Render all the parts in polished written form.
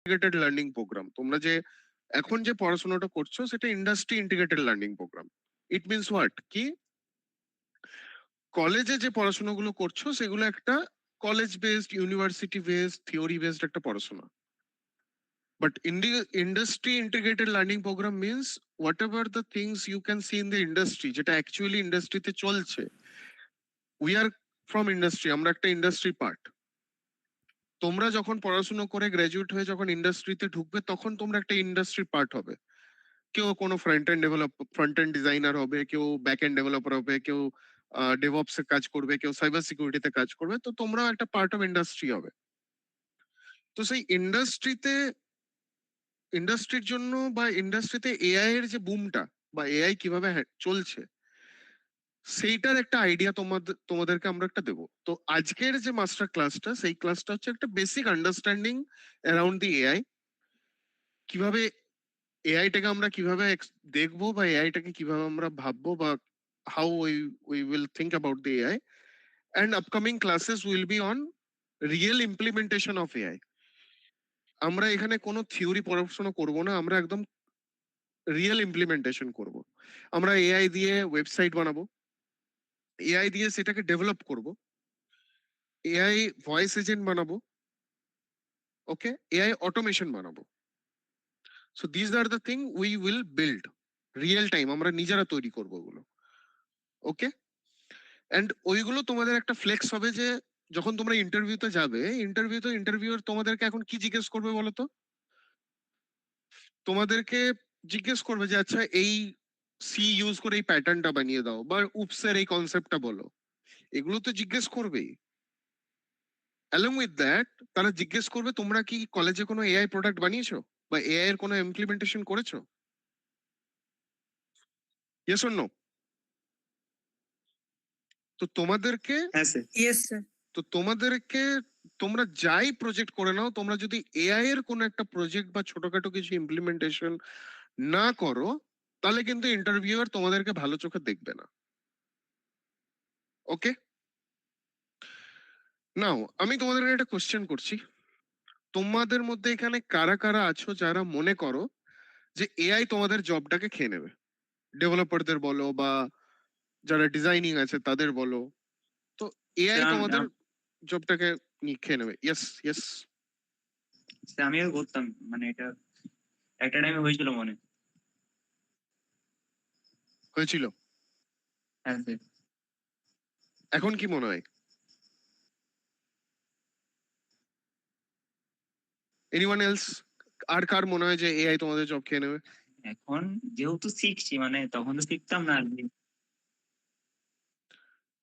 Integrated learning programme. তোমরা যে এখন যে পড়াশোনাটা করছো সেটা industry integrated learning program. It means what, কি কলেজে যে পড়াশোনাগুলো করছো সেগুলো একটা college based, university based, theory based একটা পড়াশোনা। But in the industry integrated learning program means whatever the things you can see in the industry, যেটা actually ইন্ডাস্ট্রিতে চলছে, we are from industry, আমরা একটা ইন্ডাস্ট্রি পার্ট। তোমরা যখন পড়াশোনা করে গ্রাজুয়েট হয়ে যখন ইন্ডাস্ট্রিতে ঢুকবে তখন তোমরা একটা ইন্ডাস্ট্রি পার্ট হবে। কেউ কোনো ফ্রন্ট এন্ড ডিজাইনার হবে, কেউ ব্যাক এন্ড ডেভেলপার হবে, কেউ ডেভঅপস এ কাজ করবে, কেউ সাইবার সিকিউরিটিতে কাজ করবে। তো তোমরা একটা পার্ট অফ ইন্ডাস্ট্রি হবে। তো সেই ইন্ডাস্ট্রির জন্য বা ইন্ডাস্ট্রিতে এআই এর যে বুমটা বা এআই কিভাবে চলছে সেইটার একটা আইডিয়া তোমাদেরকে আমরা একটা দেবো। তো আজকের যে মাস্টার ক্লাসটা, সেই ক্লাসটা হচ্ছে একটা basic understanding around the AI. কিভাবে এআইটাকে আমরা কিভাবে দেখবো বা এআইটাকে কিভাবে আমরা ভাববো বা how we will think about the AI. And upcoming classes will be on real implementation of AI. আমরা এখানে কোনো থিওরি পড়াশোনা করবো না, আমরা একদম রিয়েল ইমপ্লিমেন্টেশন করব। আমরা এআই দিয়ে ওয়েবসাইট বানাবো, এআই দিয়ে সেটাকে ডেভেলপ করব, এআই ভয়েস এজেন্ট বানাবো, ওকে, এআই অটোমেশন বানাবো। So this are the thing we will build real time, আমরা নিজেরা তৈরি করবো ওগুলো, ওকে। অ্যান্ড ওইগুলো তোমাদের একটা ফ্লেক্স হবে যে যখন তোমরা ইন্টারভিউতে যাবে, ইন্টারভিউর তোমাদেরকে এখন কি জিজ্ঞেস করবে বলো তো? তোমাদেরকে জিজ্ঞেস করবে যে আচ্ছা এই সি ইউজ করে এই প্যাটার্নটা বানিয়ে দাও বা উপসের এই কনসেপ্টটা বলো। এগুলো তো জিজ্ঞেস করবেই। অ্যালং উইথ দ্যাট তারা জিজ্ঞেস করবে তোমরা কি কলেজে কোনো এআই প্রোডাক্ট বানিয়েছো বা এআই এর কোনো ইমপ্লিমেন্টেশন করেছো? Yes or no? তো তোমাদেরকে তোমরা যাই প্রজেক্ট করে নাও, তোমরা যদি এআই এর কোনো একটা প্রজেক্ট বা ছোটখাটো কিছু ইমপ্লিমেন্টেশন না করো তাহলে কিন্তু ইন্টারভিউয়ার তোমাদেরকে ভালো চোখে দেখবে না, ওকে। নাও আমি তোমাদেরকে একটা কোশ্চেন করছি, তোমাদের মধ্যে এখানে কারা কারা আছো যারা মনে করো যে এআই তোমাদের জবটাকে খেয়ে নেবে? ডেভেলপারদের বলো বা যারা ডিজাইনিং আছে তাদের বলো, তো এআই তোমাদের জবটাকে খেয়ে নেবে। ইয়েস ইয়েস, আমিও করতাম, মানে এটা একটা টাইমে হয়েছিল মনে হয়েছিল। হ্যাঁ স্যার। এখন কি মনে হয়? Anyone else? আর কার মনে হয় যে এআই তোমাদের জব খেয়ে নেবে? এখন যেহেতু শিখছি, মানে তখন তো শিখতাম না আর কি।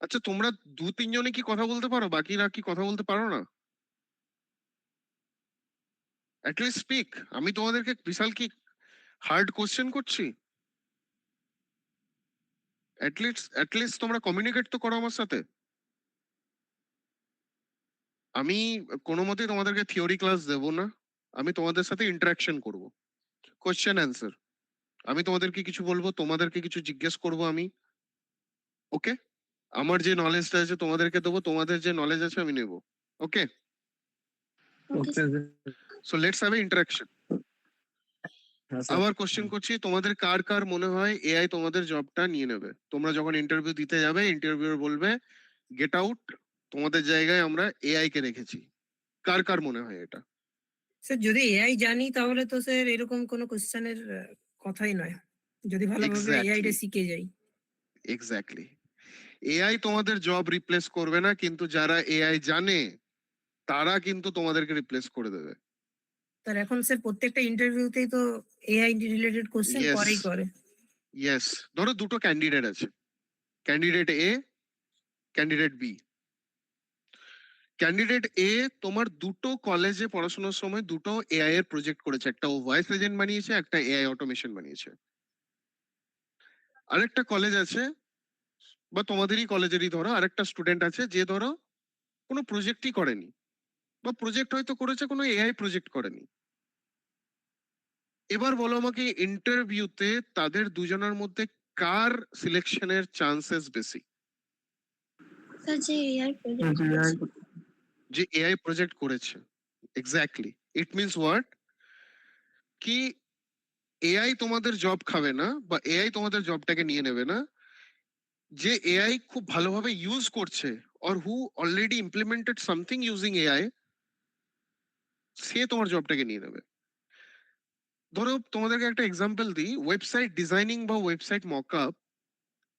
আচ্ছা তোমরা দু তিনজনে কি কথা বলতে পারো, বাকিরা কি কথা বলতে পারো না? At least speak. আমি তোমাদেরকে বিশাল কি হার্ড কোশ্চেন করছি? অ্যাটলিস্ট তোমরা কমিউনিকেট তো করো আমার সাথে। আমি কোনো মতেই তোমাদেরকে থিওরি ক্লাস দেবো না, আমি তোমাদের সাথে ইন্টারাকশন করব, কোশ্চেন অ্যান্সার। আমি তোমাদেরকে কিছু বলবো, তোমাদেরকে কিছু জিজ্ঞেস করব আমি, ওকে। আমার যে নলেজটা আছে তোমাদেরকে দেবো, তোমাদের যে নলেজ আছে আমি নেব, okay. So let's have a interaction. আবার কোশ্চেন করছি, তোমাদের কার কার মনে হয় এআই তোমাদের জবটা নিয়ে নেবে? তোমরা যখন ইন্টারভিউ দিতে যাবে ইন্টারভিউয়ার বলবে গেট আউট, তোমাদের জায়গায় আমরা এআই কে রেখেছি। কার কার মনে হয় এটা? স্যার যদি এআই জানি তাহলে তো স্যার এরকম কোনো কোশ্চেনের কথাই নয়, যদি ভালোভাবে এআইটা শিখে যাই। এক্স্যাক্টলি, এআই তোমাদের জব রিপ্লেস করবে না, কিন্তু যারা এআই জানে তারা কিন্তু তোমাদেরকে রিপ্লেস করে দেবে। তার এখন স্যার প্রত্যেকটা ইন্টারভিউতেই তো এআই রিলেটেড কোশ্চেন করেই করে। ইয়েস, ধরো দুটো ক্যান্ডিডেট আছে, ক্যান্ডিডেট এ, ক্যান্ডিডেট বি। ক্যান্ডিডেট এ তোমার দুটো কলেজে পড়াশোনার সময় দুটো এআই এর প্রজেক্ট করেছে, একটা ও ভয়েস এজেন্ট বানিয়েছে, একটা এআই অটোমেশন বানিয়েছে। আরেকটা কলেজ আছে বা তোমাদেরই কলেজেরই ধরো আরেকটা স্টুডেন্ট আছে যে ধরো কোনো প্রজেক্টই করেনি বা প্রজেক্ট হয়তো করেছে কোনো এআই প্রজেক্ট করেনি। এবার বলো আমাকে ইন্টারভিউতে তাদের দুজনের মধ্যে কার সিলেকশনের চান্সেস বেশি? যে এআই প্রজেক্ট করেছে। এক্স্যাক্টলি, ইট মিনস হোয়াট, কি এআই তোমাদের জব খাবে না বা এআই তোমাদের জবটাকে নিয়ে নেবে না, যে এআই খুব ভালোভাবে ইউজ করছে or who already implemented something using AI, সে তোমার জবটাকে নিয়ে নেবে। ধরো তোমাদেরকে একটা এক্সাম্পল দিই, ওয়েবসাইট ডিজাইনিং বা ওয়েবসাইট মকআপ,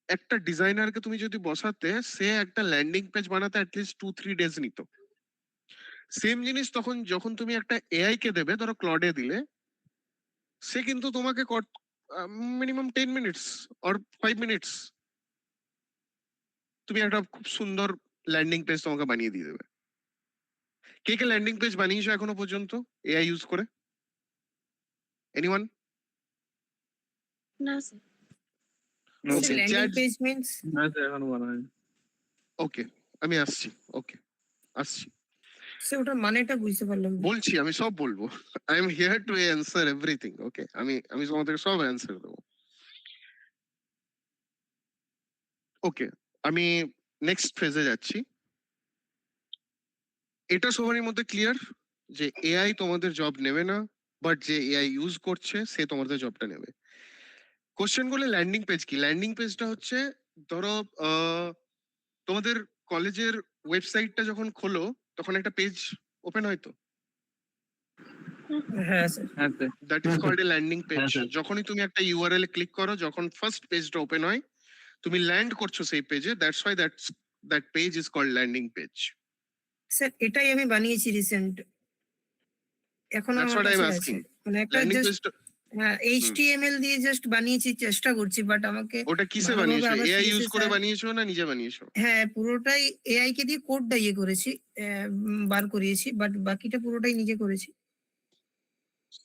একটা ডিজাইনারকে তুমি যদি বসাতে, সে একটা ল্যান্ডিং পেজ বানাতে অ্যাটলিস্ট 2-3 ডেজ নিত। সেম জিনিস তখন যখন তুমি একটা এআই কে দেবে, ধরো ক্লডে দিলে, সে কিন্তু তোমাকে মিনিমাম 10 মিনিটস অর 5 মিনিটস তুমি একটা খুব সুন্দর ল্যান্ডিং পেজ তোমাকে বানিয়ে দিয়ে দেবে। কে কে ল্যান্ডিং পেজ বানিয়েছো এখনো পর্যন্ত এআই ইউজ করে? এনিওয়ান? না sir. No, Okay, landing chat- page means না স্যার এখনো বানায়নি। ওকে, আমি আসছি। ওকে, আসছি, সে ওটার মানেটা বুঝতে পারলাম না। বলছি, আমি সব বলবো। I am here to answer everything. Okay, আমি তোমাদেরকে সব অ্যান্সার দেবো। ওকে, আমি নেক্সট ফেজে যাচ্ছি। এটা সবারই মধ্যে ক্লিয়ার যে এআই তোমাদের জব নেবে না, বাট যে এআই ইউজ করছে সে তোমাদের জবটা নেবে। কোশ্চেন করলে ল্যান্ডিং পেজ কি? ল্যান্ডিং পেজটা হচ্ছে, ধরো তোমাদের কলেজের ওয়েবসাইটটা যখন খোলো তখন একটা পেজ ওপেন হয় তো, হ্যাঁ স্যার। হ্যাঁ sir. That is called a landing page. হ্যাঁ, স্যার। যখনই তুমি একটা ইউআরএল এ ক্লিক করো, যখন ফার্স্ট পেজটা ওপেন হয়, তুমি ল্যান্ড করছো সেই পেজে, that's why that page is called landing page. Sir এটাই আমি বানিয়েছি রিসেন্ট, এখনো দ্যাটস আমার হোয়াট আই এম কাছে আছে। আস্কিং। মানে একটা ল্যান্ডিং জাস্ট পেজটা এইচটিএমএল দিয়ে জাস্ট বানিয়েছি, চেষ্টা করছি, বাট আমাকে ওটা কিসে ভালোভাবে বানিয়েছো? আবার এআই ইউজ CSS করে আর- বানিয়েছো না নিজে বানিয়েছো? হ্যাঁ পুরোটাই এআই কে দিয়ে কোডটা ইয়ে করেছি, বার করিয়েছি, বাট বাকিটা পুরোটাই নিজে করেছি।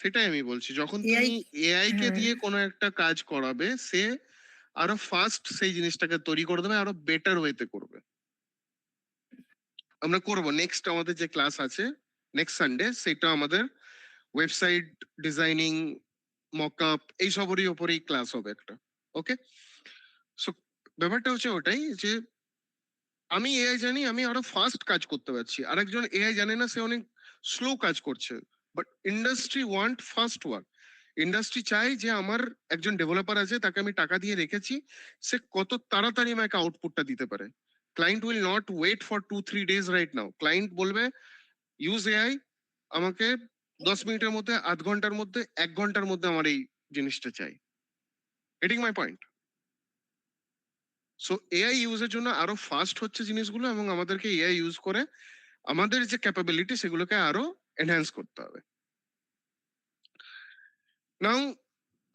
সেটাই আমি বলছি, যখন AI তুমি এআই কে হ্যাঁ। দিয়ে কোনো একটা কাজ করাবে, সে আরো ফাস্ট সেই জিনিসটাকে তৈরি করে দেবে, আরো বেটার ওয়েতে করবে। আমরা করব নেক্সট, আমাদের যে ক্লাস আছে নেক্সট সানডে, সেটা আমাদের ওয়েবসাইট ডিজাইনিং, মকআপ এই সবেরই ওপরেই ক্লাস হবে একটা। ওকে, সো ব্যাপারটা হচ্ছে ওটাই যে আমি এআই জানি, আমি আরো ফাস্ট কাজ করতে পারছি, আরেকজন এআই জানে না, সে অনেক স্লো কাজ করছে। But industry want fast work. Industry চাই যে আমার একজন ডেভেলপার আছে, তাকে আমি টাকা দিয়ে রেখেছি, সে কত তাড়াতাড়ি আমাকে আউটপুটটা দিতে পারে। Client will not wait for 2-3 days right now. Client বলবে ইউজ এআই, আমাকে 10 মিনিটের মধ্যে, আধ ঘন্টার মধ্যে, 1 ঘন্টার মধ্যে আমার এই জিনিসটা চাই। Getting my point? So AI ইউজের জন্য আরো ফাস্ট হচ্ছে জিনিসগুলো, এবং আমাদেরকে এআই ইউজ করে আমাদের যে ক্যাপাবিলিটি সেগুলোকে আরো এনহ্যান্স করতে হবে। নাও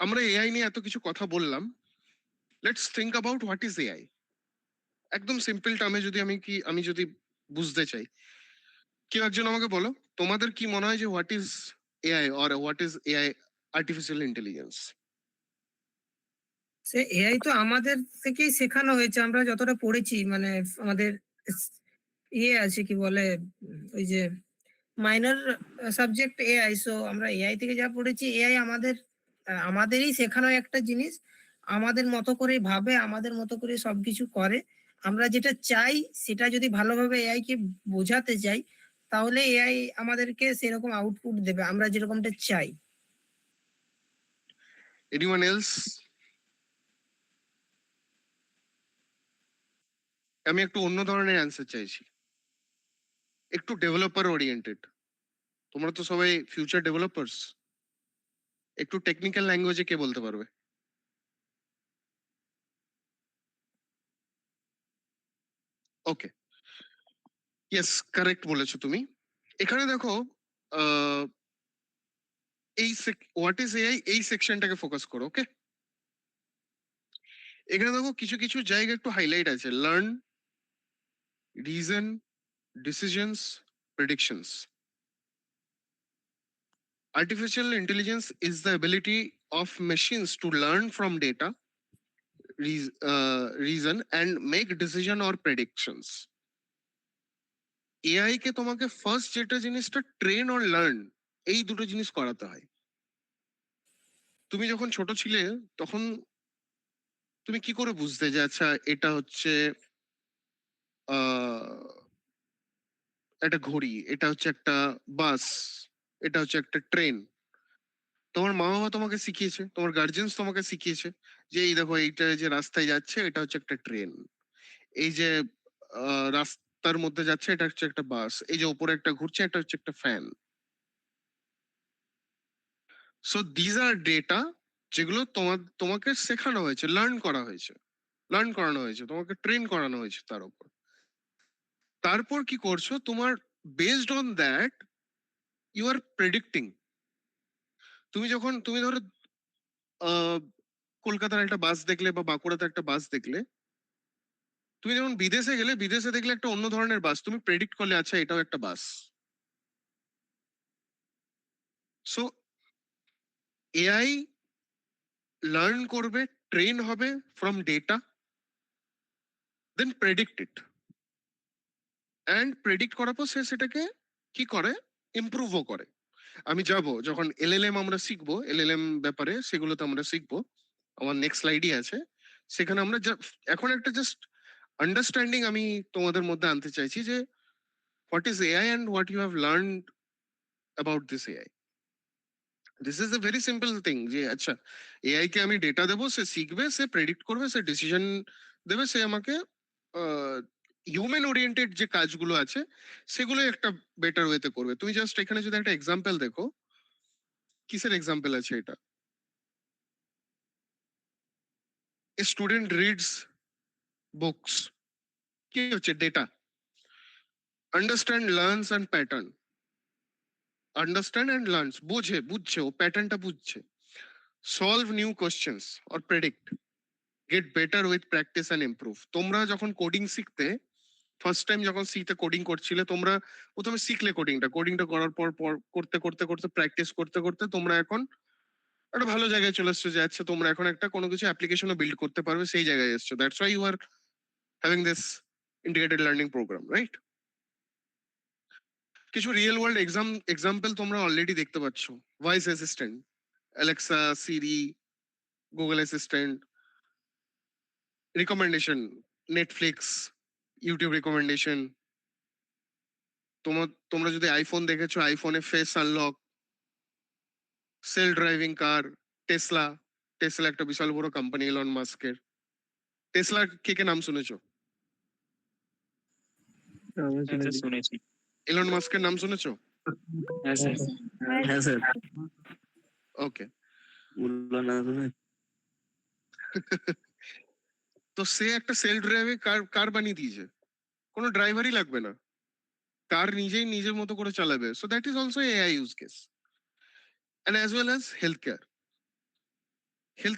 আমরা এআই নিয়ে এত কিছু কথা বললাম, let's think about what is AI. একদম সিম্পল টার্মে যদি আমি যদি বুঝতে চাই, কেউ একজন আমাকে বলো, তোমাদের কি মনে হয় যে what is AI or what is AI, artificial intelligence? Say AI তো আমাদের থেকেই শেখানো হয়েছে, আমরা যতটা পড়েছি, মানে আমাদের ইয়ে আছে কি বলে, ওই যে মাইনর সাবজেক্ট এআই, সো আমরা এআই থেকে যা পড়েছি, এআই আমাদেরই শেখানো একটা জিনিস, আমাদের মতো করে ভাবে, আমাদের মতো করে সবকিছু করে। আমরা যেটা চাই সেটা যদি ভালোভাবে এআই কে বোঝাতে চাই, তাহলে এআই আমাদেরকে সেরকম আউটপুট দেবে আমরা যেরকমটা চাই। Anyone else? আমি একটু অন্য ধরনের অ্যান্সার চাইছি, একটু ডেভেলপার ওরিয়েন্টেড। তোমরা তো সবাই ফিউচার ডেভেলপার্স, একটু টেকনিক্যাল ল্যাঙ্গুয়েজে কে বলতে পারবে? ওকে, ইয়েস, কারেক্ট বলেছো তুমি। এখানে দেখো, আহ, এই হোয়াট ইজ এআই এই সেকশনটাকে ফোকাস করো। ওকে, এখানে দেখো কিছু কিছু জায়গা একটু হাইলাইট আছে: learn, reason, decisions, predictions. Artificial intelligence is the ability of machines to learn from data, reason and make decision or predictions. AI কে তোমাকে ফার্স্ট যেটা জিনিসটা ট্রেন অর লার্ন, এই দুটো জিনিস করাতে হয়। তুমি যখন ছোট ছিলে তখন তুমি কি করে বুঝতে যে আচ্ছা এটা হচ্ছে একটা ঘড়ি, এটা হচ্ছে একটা বাস, এটা হচ্ছে একটা ট্রেন? তোমার মা বাবা তোমাকে শিখিয়েছে, তোমার গার্জিয়ানস তোমাকে শিখিয়েছে যে এই দেখো এইটা যে রাস্তায় যাচ্ছে এটা হচ্ছে একটা ট্রেন, এই যে রাস্তার মধ্যে যাচ্ছে এটা হচ্ছে একটা বাস, এই যে উপরে একটা ঘুরছে এটা হচ্ছে একটা fan. So these are data যেগুলো তোমাকে শেখানো হয়েছে, লার্ন করানো হয়েছে, তোমাকে ট্রেন করানো হয়েছে তার উপর। তারপর কি করছো, তোমার based on that you are predicting. তুমি ধরো কলকাতার একটা বাস দেখলে বা বাঁকুড়াতে একটা বাস দেখলে, তুমি যখন বিদেশে গেলে বিদেশে দেখলে একটা অন্য ধরনের বাস, তুমি প্রেডিক্ট করলে আচ্ছা এটাও একটা বাস। সো এআই লার্ন করবে, ট্রেন হবে from data, then predict it, and predict করার পর সে সেটাকে কি করে, ইমপ্রুভও করে। আমি যাব যখন এলএলএম আমরা শিখবো, এলএলএম ব্যাপারে সেগুলোতে আমরা শিখবো, আমার নেক্সট স্লাইডই আছে, সেখানে আমরা এখন একটা জাস্ট আন্ডারস্ট্যান্ডিং আমি তোমাদের মধ্যে আনতে চাইছি যে what is AI and what you have learned about this AI. This is a very simple thing যে আচ্ছা এআই কে আমি ডেটা দেবো, সে শিখবে, সে প্রেডিক্ট করবে, সে ডিসিশন দেবে, সে আমাকে হিউম্যান ওরিয়েন্টেড যে কাজগুলো আছে সেগুলো একটা বেটার ওয়েতে করবে। তুমি জাস্ট এখানে যদি একটা এক্সাম্পল দেখো, কিসের এক্সাম্পল আছে এটা, এ স্টুডেন্ট রিডস বুকস, কি হচ্ছে data, understand learns and pattern, understand and learns, বুঝছে, ও প্যাটার্নটা বুঝছে, solve new questions or predict, get better with practice and improve. তোমরা যখন কোডিং শিখতে, ফার্স্ট টাইম যখন সিতে কোডিং করছিলে, তোমরা প্রথমে শিখলে কোডিংটা করার পর করতে করতে করতে প্র্যাকটিস করতে করতে তোমরা এখন একটা ভালো জায়গায় চলে এসছো যে আচ্ছা তোমরা এখন একটা কোনো কিছু অ্যাপ্লিকেশনও বিল্ড করতে পারবে, সেই জায়গায় এসছো। That's why you are having this integrated learning programme, right? কিছু রিয়েল ওয়ার্ল্ড এক্সাম্পল তোমরা অলরেডি দেখতে পাচ্ছ, voice assistant, Alexa, Siri, Google assistant, recommendation, Netflix, YouTube recommendation. তোমরা যদি আইফোন দেখেছো, আইফোনে face unlock, self driving car, Tesla. Tesla একটা বিশাল বড় কোম্পানি ইলন মাস্কের। টেসলা কে কে নাম শুনেছো? হ্যাঁ স্যার শুনেছি। ইলন মাস্কের নাম শুনেছো? হ্যাঁ স্যার। হ্যাঁ স্যার, ওকে। বললো না তুমি। তো সে একটা সেলফ ড্রাইভিং কার বানিয়ে দিয়েছে, কোনো ড্রাইভারই লাগবে না, কার নিজেই নিজের মতো করে চালাবে। So that is also AI use case. And as well as health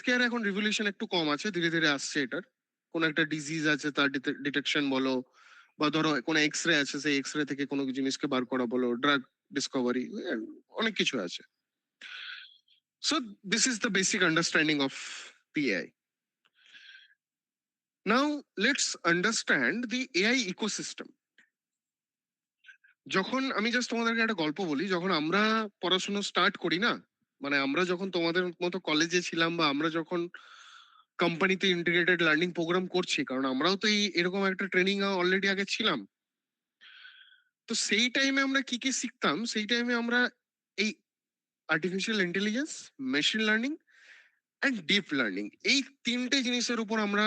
care এখন রিভলিউশন একটু কম আছে, ধীরে ধীরে আসছে এটার। কোন একটা ডিজিজ আছে তার ডিটেকশন বলো, বা ধরো কোনো এক্সরে আছে, সেই এক্সরে থেকে কোনো জিনিসকে বার করা বলো, ড্রাগ ডিসকভারি, অনেক কিছু আছে। So this is the basic understanding of the AI. Now let's understand the AI ecosystem. যখন আমি জাস্ট তোমাদেরকে একটা গল্প বলি, যখন আমরা পড়াশোনা স্টার্ট করি না, মানে আমরা যখন তোমাদের মতো কলেজে ছিলাম, বা আমরা যখন কোম্পানিতে ইন্টিগ্রেটেড লার্নিং প্রোগ্রাম করছি, কারণ আমরাও তো এরকম একটা ট্রেনিং অলরেডি আগে ছিলাম। তো সেই টাইমে আমরা কি কি শিখতাম, সেই টাইমে আমরা এই artificial intelligence, machine learning and deep learning, এই তিনটে জিনিসের উপর আমরা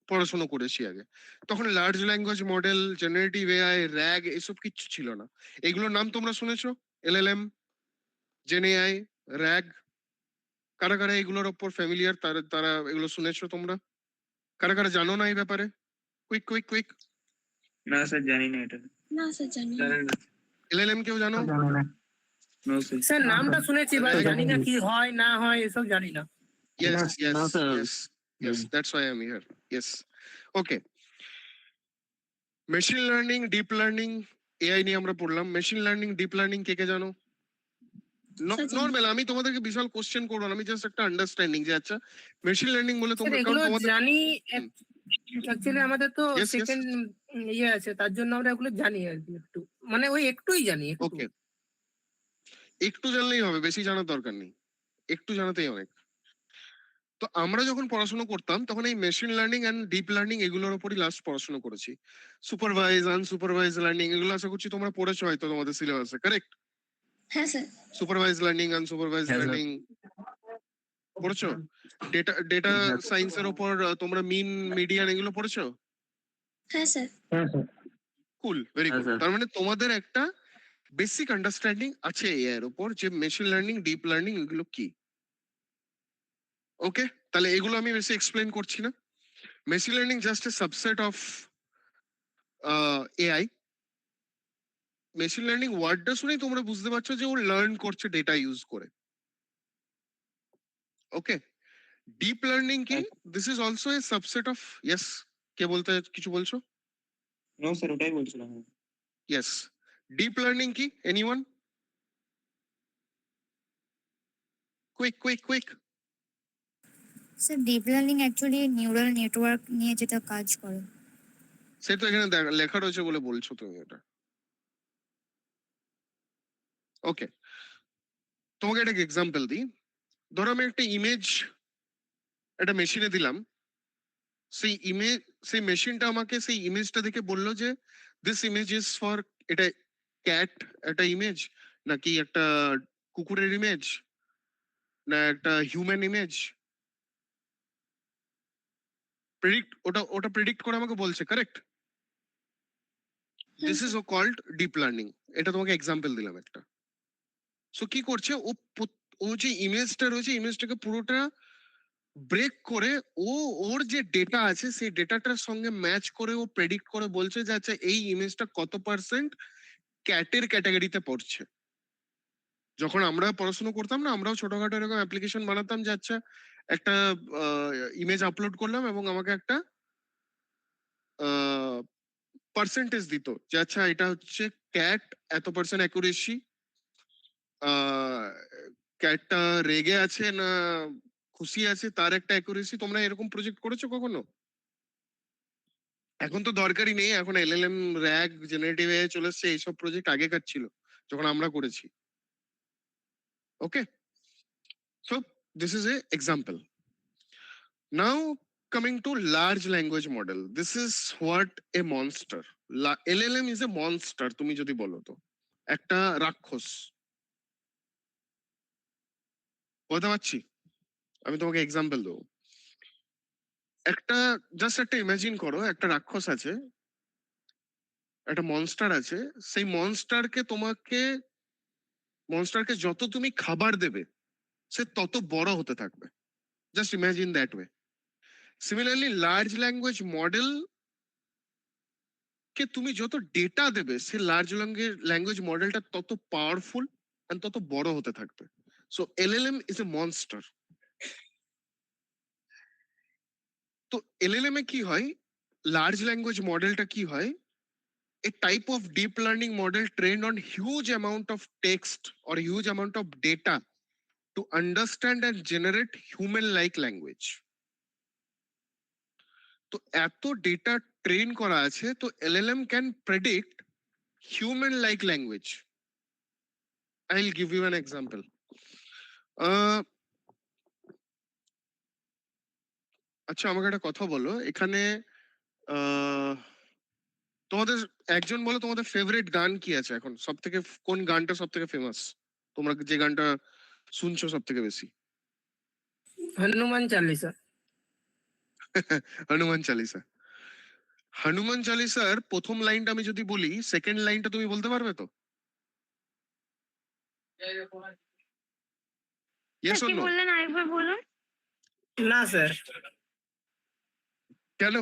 পড়াশোনা করেছি আগে। তখন large language model, generative AI, rag, এসব কিচ্ছু ছিল না। এগুলোর নাম তোমরা শুনেছো? এলএলএম, জেন এআই, র্যাগ, কারা কারা এগুলোর উপর ফ্যামিলিয়ার, তারা এগুলো শুনেছো তোমরা? কারা কারা জানো না এই ব্যাপারে? Quick quick quick. না স্যার জানি না এটা। না স্যার জানি না। এলএলএম কেউ জানো? No sir. স্যার নামটা শুনেছি বাট হ্যাঁ, জানি না কি হয় না হয় এসব জানি না। Yes, No, yes, no, sir. yes, that's why I'm here. Yes. Okay. Machine learning, deep learning, AI নিয়ে আমরা পড়লাম। মেশিন লার্নিং, ডিপ লার্নিং কে কে জানো? স্যার, জানি। নর্মাল, আমি তোমাদেরকে বিশাল কোশ্চেন করবো না, আমি জাস্ট একটা আন্ডারস্ট্যান্ডিং যে আচ্ছা মেশিন লার্নিং বলে স্যার তোমরা, কারণ এগুলো তোমাদের জানি, হুম। অ্যাকচুয়ালি আমাদের তো Yes, yes. সেকেন্ড ইয়ে আছে, তার জন্য আমরা এগুলো জানি আর কি, একটু মানে ওই একটুই জানি একটু। ওকে, একটু জানলেই হবে, বেশি জানার দরকার নেই, একটু জানাতেই অনেক। তো আমরা যখন পড়াশোনা করতাম তখন এই machine learning and deep learning এগুলোর উপরই লাস্ট পড়াশোনা করেছি। সুপারভাইজ, আনসুপারভাইজ লার্নিং এগুলো আশা করছি তোমরা পড়েছো হয়তো তোমাদের সিলেবাসে, কারেক্ট? হ্যাঁ স্যার। সুপারভাইজ লার্নিং, আনসুপারভাইজ হ্যাঁ, স্যার। লার্নিং পড়েছো? ডেটা হ্যাঁ। সায়েন্সের উপর তোমরা মিন, মিডিয়ান এগুলো পড়েছো? হ্যাঁ স্যার। কুল, ভেরি হ্যাঁ, গুড। স্যার। তার মানে তোমাদের একটা বেসিক আন্ডারস্ট্যান্ডিং আছে এআই এর উপর, যে মেশিন লার্নিং, ডিপ লার্নিং এগুলো কি। ওকে, তাহলে এগুলো আমি বেশি এক্সপ্লেন করছি না। Machine learning just a subset of AI. Machine learning ওয়ার্ডটা শুনেই তোমরা বুঝতে পারছো যে ও লার্ন করছে ডেটা ইউজ করে। ওকে, ডিপ লার্নিং কি? This is also a subset of, yes, কে বলতে কিছু বলছো? নো স্যার, ওটাই বলছিলাম। ইয়েস, ডিপ লার্নিং কি? Anyone? Quick quick quick. Sir deep learning actually neural network নিয়ে যেটা কাজ করে। সে তো এখানে লেখা রয়েছে বলে বলছো তুমি এটা। ওকে, তোমাকে একটা এক্সাম্পল দিই। ধরো আমি একটা ইমেজ একটা মেশিনে দিলাম, সেই মেশিনটা আমাকে সেই ইমেজটা দেখে বললো যে দিস ইমেজ ইজ ফর, এটা ক্যাট একটা ইমেজ, নাকি একটা কুকুরের ইমেজ, না একটা হিউম্যান ইমেজ। ওটা প্রেডিক্ট করে আমাকে বলছে, কারেক্ট? হ্যাঁ this is sir. Called deep learning. এটা তোমাকে এক্সাম্পল দিলাম একটা। সো কি করছে ও যে ইমেজটা রয়েছে, ইমেজটাকে পুরোটা ব্রেক করে ওর যে ডেটা আছে সেই ডেটাটার সঙ্গে ম্যাচ করে ও প্রেডিক্ট করে বলছে যে আচ্ছা এই ইমেজটা কত পার্সেন্ট ক্যাটের ক্যাটাগরিতে পড়ছে। যখন আমরা পড়াশোনা করতাম না, আমরাও ছোটখাটো এরকম অ্যাপ্লিকেশন বানাতাম যে আচ্ছা একটা ইমেজ আপলোড করলাম এবং আমাকে একটা পার্সেন্টেজ দিত যে আচ্ছা এটা হচ্ছে ক্যাট, এত পার্সেন্ট অ্যাকুরেসি, ক্যাটটা রেগে আছে না খুশি আছে তার একটা অ্যাকুরেসি। তোমরা এরকম প্রজেক্ট করেছো কখনো? এখন তো দরকারই নেই, এখন এলএলএম, র্যাগ, জেনারেটিভ এআই চলে এসছে, এইসব প্রজেক্ট আগেকার ছিল যখন আমরা করেছি। Okay, so this is a example. Now coming to large language model, this is what a monster. LLM is a monster, তুমি যদি বলো তো একটা রাক্ষস। বলতে পারছি? আমি তোমাকে এক্সাম্পল দেবো। জাস্ট একটা ইমাজিন করো, একটা রাক্ষস আছে, একটা মনস্টার আছে। সেই মনস্টারকে যত তুমি খাবার দেবে সে তত বড় হতে থাকবে। Just imagine that way. Similarly large language model কে তুমি যত ডেটা দেবে সে লার্জ ল্যাঙ্গুয়েজ মডেলটা তত পাওয়ারফুল এন্ড তত বড় হতে থাকবে। So LLM is a monster. তো এলএলএম এ কি হয়, লার্জ ল্যাঙ্গুয়েজ মডেলটা কি হয়, a type of deep learning model trained on huge amount of text or huge amount of data to understand and generate human like language. তো এত data train করা আছে, তো LLM can predict human like language. I will give you an example. আচ্ছা আমাকে একটা কথা বলো, এখানে তোমাদের একজন বলো তোমাদের ফেভারিট গান কি আছে এখন, সব থেকে কোন গানটা সব থেকে ফেমাস, তোমরা যে গানটা শুনছো সব থেকে বেশি? হনুমান চালিসা। হনুমান চালিসা। হনুমান চালিসার প্রথম লাইনটা আমি যদি বলি, সেকেন্ড লাইনটা তুমি বলতে পারবে তো? Yes or no? বললেন আরেকবার বলুন। না স্যার। কেন?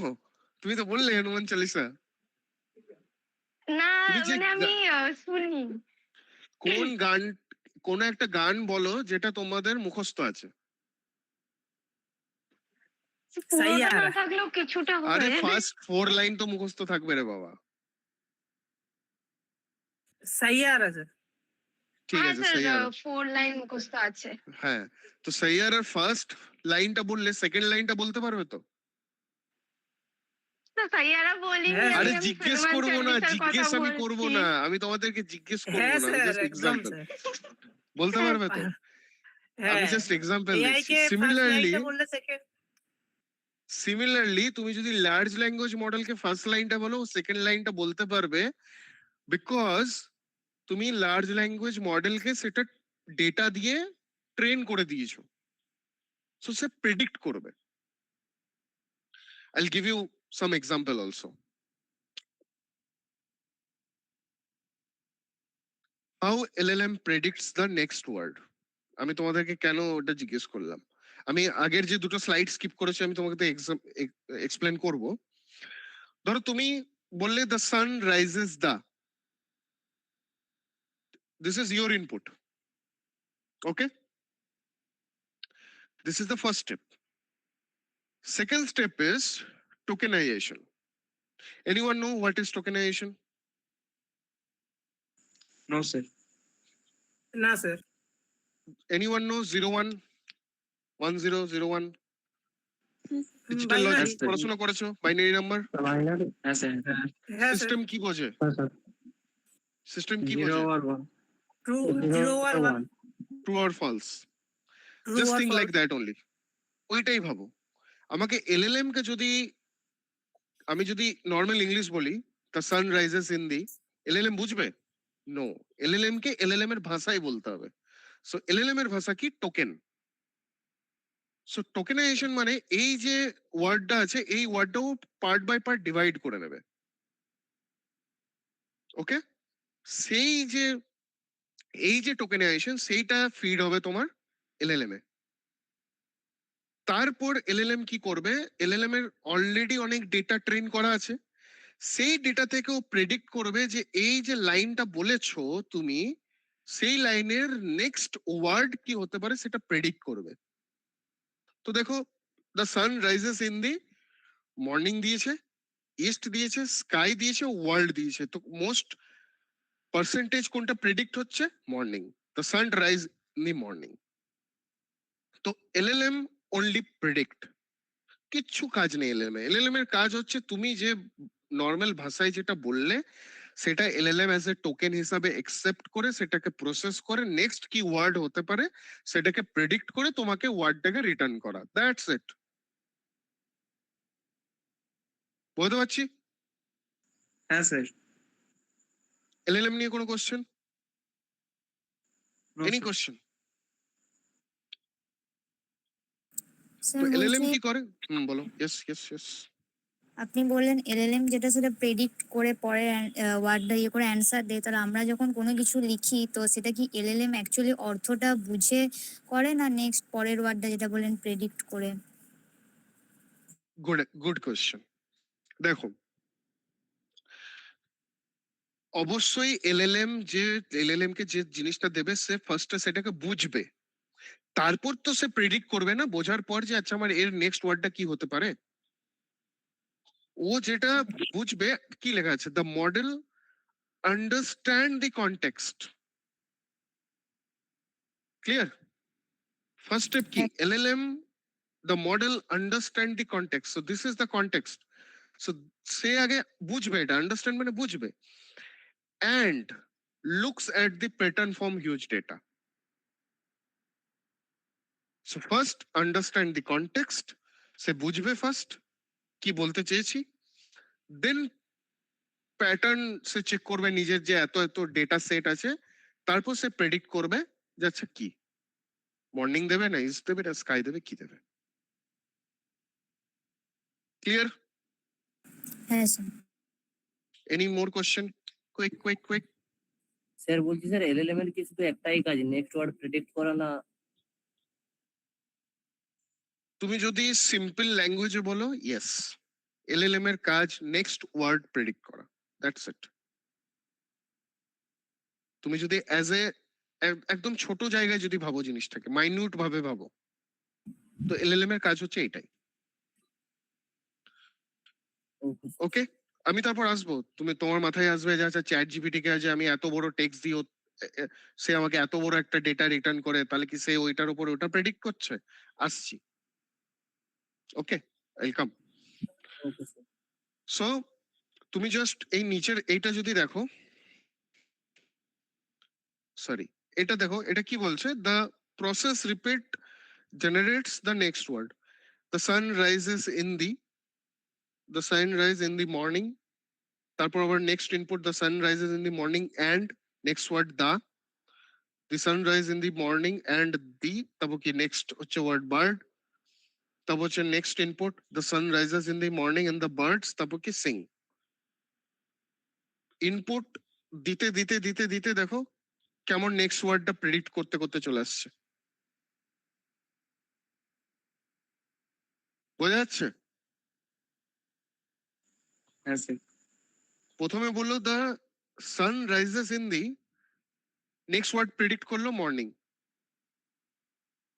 তুমি তো বললে হনুমান চালিসা। না তুমি যে আমি শুনি। কোন একটা গান বলো যেটা তোমাদের মুখস্থ আছে। সাইয়া। পুরোটা না থাকলেও কিছুটা আরে হবে। ফার্স্ট 4 লাইন তো মুখস্থ থাকবে রে বাবা। সাইয়ারা স্যার। ঠিক হ্যাঁ আছে, স্যার, সাইয়ারা। 4 লাইন মুখস্থ আছে। হ্যাঁ, তো সাইয়ারার ফার্স্ট লাইনটা বললে সেকেন্ড লাইনটা বলতে পারবে তো? তো সাইয়ারা বলিনি হ্যাঁ। আরে আমি জিজ্ঞেস হনুমান করবো না, চালিসার কথা জিজ্ঞেস আমি করবো বলছি। না, আমি তোমাদেরকে জিজ্ঞেস করবো হ্যাঁ না, আমি স্যার, জাস্ট একদম এক্সাম্পল স্যার। বলতে পারবে তো? আমি হ্যাঁ। জাস্ট এক্সাম্পল এআই দিচ্ছি। কে ফার্স্ট লাইনটা বললে সেকেন্ড। সিমিলারলি তুমি যদি লার্জ ল্যাঙ্গুয়েজ মডেলকে ফার্স্ট লাইনটা বলো, সেকেন্ড লাইনটা বলতে পারবে, বিকজ তুমি লার্জ ল্যাঙ্গুয়েজ মডেলকে সেটা ডেটা দিয়ে ট্রেন করে দিয়েছো, সো সে প্রেডিক্ট করবে। I'll give you some example also. How LLM predicts the next word. আমি তোমাদেরকে কেন ওটা জিজ্ঞেস করলাম, আমি আগের যে দুটো স্লাইড স্কিপ করেছি আমি তোমাকে এক্সপ্লেন করব। ধরো তুমি বললে the sun rises the, this is your input, okay, this is the first step. Second step is tokenization. Anyone know what is tokenization? No, sir. না sir. Anyone know 01 1001 digital binary। Logic পড়াশোনা করেছো? Binary number হ্যাঁ sir. হ্যাঁ sir. System কি বোঝে? System কি বোঝে? True 0 or 1, true or false, true just or think like false। That only. ওইটাই ভাবো। আমাকে এলএলএম কে যদি আমি যদি নর্মাল ইংলিশ বলি, the sun rises in the, LLM বুঝবে? নো, এলএলএম কে এলএলএম এর ভাষাই বলতে হবে। সো এলএলএম এর ভাষা কি? টোকেন। সো টোকেনাইজেশন মানে এই যে ওয়ার্ডটা আছে এই ওয়ার্ডটাও পার্ট বাই পার্ট ডিভাইড করে নেবে, ওকে। সেই যে এই যে টোকেনাইজেশন সেইটা ফিড হবে তোমার এলএলএম এ। তারপর এলএলএম কি করবে, এলএলএম এর অলরেডি অনেক ডেটা ট্রেন করা আছে, সেই ডেটা থেকেও প্রেডিক্ট করবে যে এই যে লাইনটা বলেছো তুমি, সেই লাইনের নেক্সট ওয়ার্ড কি হতে পারে সেটা প্রেডিক্ট করবে। তো দেখো, the sun rises in the morning দিয়েছে, ইস্ট দিয়েছে, স্কাই দিয়েছে, ওয়ার্ল্ড দিয়েছে। তো মোস্ট পার্সেন্টেজ কোনটা প্রেডিক্ট হচ্ছে? Morning, the sun rise in the morning. তো এলএলএম অনলি প্রেডিক্ট, কিচ্ছু কাজ নেই এলএলএম এ। এলএলএম এর কাজ হচ্ছে তুমি যে নর্মাল ভাষায় যেটা বললে সেটা এলএলএম অ্যাজ এ টোকেন হিসাবে একসেপ্ট করে সেটাকে প্রসেস করে নেক্সট কি ওয়ার্ড হতে পারে সেটাকে প্রেডিক্ট করে তোমাকে ওয়ার্ডটাকে রিটার্ন করা, দ্যাটস ইট। বুঝতে পারছি? হ্যাঁ স্যার। এলএলএম নিয়ে কোনো question? No, any sir. Question? Sir তো এলএলএম বলছি কি করে? বলো। Yes yes yes. আপনি বললেন এলএলএম যেটা সেটা প্রেডিক্ট করে পরে ওয়ার্ডটা ইয়ে করে অ্যান্সার দেয়, তাহলে আমরা যখন কোনো কিছু লিখি তো সেটা কি এলএলএম অ্যাকচুয়ালি অর্থটা বুঝে করে না নেক্সট পরের ওয়ার্ডটা যেটা বললেন প্রেডিক্ট করে? Good question. দেখো, অবশ্যই এলএলএম কে যে জিনিসটা দেবে সে ফার্স্টে সেটাকে বুঝবে, তারপর তো সে প্রেডিক্ট করবে না, বোঝার পর যে আচ্ছা আমার এর নেক্সট ওয়ার্ডটা কি হতে পারে। ও যেটা বুঝবে, কি লেখা আছে, the model understand the context. Clear? First step কি? LLM, the model understand the context, so this is the context. So সে আগে বুঝবে, এটা আন্ডারস্ট্যান্ড মানে বুঝবে, and looks at the pattern from huge data. So first understand the context, সে বুঝবে first কি বলতে চেয়েছি, দেন প্যাটার্ন সে চেক করবে নিজের যে এত এত ডেটা সেট আছে, তারপর সে প্রেডিক্ট করবে যে আচ্ছা কি মর্নিং দেবে না ইস্ট দেবে না স্কাই দেবে, কি দেবে। ক্লিয়ার? হ্যাঁ sir. Any more question? Quick quick quick. Sir বলছি স্যার এলএলএম এর কি শুধু একটাই কাজ নেক্সট ওয়ার্ড প্রেডিক্ট করা না? তুমি যদি সিম্পল ল্যাঙ্গুয়েজে বলো, ইয়েস, এলএলএম এর কাজ নেক্সট ওয়ার্ড প্রেডিক্ট করা, দ্যাটস ইট। তুমি যদি অ্যাজ এ একদম ছোট জায়গায় যদি ভাবো জিনিসটাকে, মাইনিউট ভাবে ভাবো, তো এলএলএম এর কাজ হচ্ছে এটাই, ওকে। আমি তারপর আসবো, তুমি তোমার মাথায় আসবে যে আচ্ছা চ্যাট জিপিটি কে যে আমি এত বড় টেক্সট দিই সে আমাকে এত বড় একটা ডেটা রিটার্ন করে, তাহলে কি সে ওইটার উপর ওটা প্রেডিক্ট করছে? আসছি, ওকে, ওয়েলকাম। Okay sir. সো তুমি জাস্ট এই নিচের এইটা যদি দেখো, সরি এটা দেখো, এটা কি বলছে, the process repeat generates the next word, the sun rises in the, the sun rise in the morning, তারপর আবার next input, the sun rises in the morning and next word the, the sunrise in the morning and the, তারপর কি next হচ্ছে word bird, তারপর হচ্ছে next input the sun rises in the morning and the birds, তারপর কি Singh. Input দিতে দিতে দিতে দিতে দেখো কেমন নেক্সট ওয়ার্ডটা প্রেডিক্ট করতে করতে চলে আসছে। বোঝা যাচ্ছে? হ্যাঁ স্যার। প্রথমে বললো the sun rises in the, next word predict করলো মর্নিং,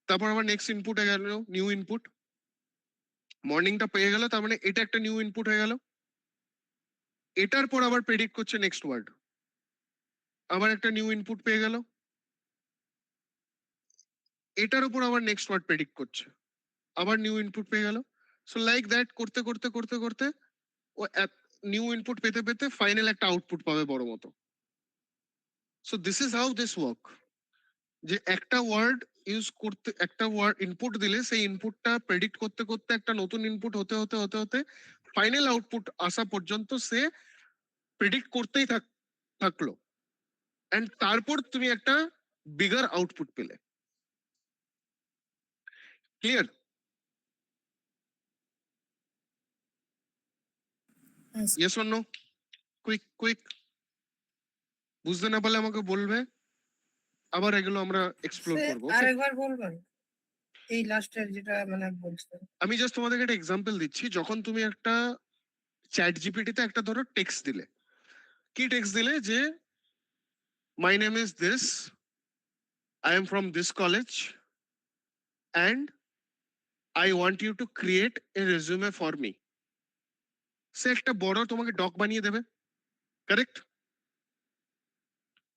তারপর আবার নেক্সট ইনপুটে গেল নিউ ইনপুট, মর্নিংটা পেয়ে গেল, তার মানে এটা একটা নিউ ইনপুট হয়ে গেল। এটার পর আবার প্রেডিক্ট করছে নেক্সট ওয়ার্ড, আবার একটা নিউ ইনপুট পেয়ে গেল, এটার উপর আবার নেক্সট ওয়ার্ড প্রেডিক্ট করছে, আবার নিউ ইনপুট পেয়ে গেল। সো লাইক দ্যাট করতে করতে করতে করতে ও নিউ ইনপুট পেতে পেতে ফাইনাল একটা আউটপুট পাবে বড় মতো। So this is how this work, যে একটা ওয়ার্ড ইউজ করতে, একটা ওয়ার্ড ইনপুট দিলে সেই ইনপুটটা প্রেডিক্ট করতে করতে একটা নতুন ইনপুট হতে হতে হতে হতে ফাইনাল আউটপুট আসা পর্যন্ত সে প্রেডিক্ট করতেই থাকলো, এন্ড তারপর তুমি একটা বিগার আউটপুট পেলে। Clear? Yes. Yes or no? Quick quick. বুঝতে না পারলে আমাকে বলবে, আবার এগুলো আমরা এক্সপ্লোর করবো। আরেকবার বলবেন এই লাস্টের যেটা মানে বলছেন? আমি জাস্ট তোমাদেরকে একটা এক্সাম্পল দিচ্ছি। যখন তুমি একটা চ্যাট জিপিটিতে একটা ধরো টেক্সট দিলে, কি টেক্সট দিলে যে my name is this, I am from this college and I want you to create a resume for me, সে একটা বড় তোমাকে ডক বানিয়ে দেবে। কারেক্ট?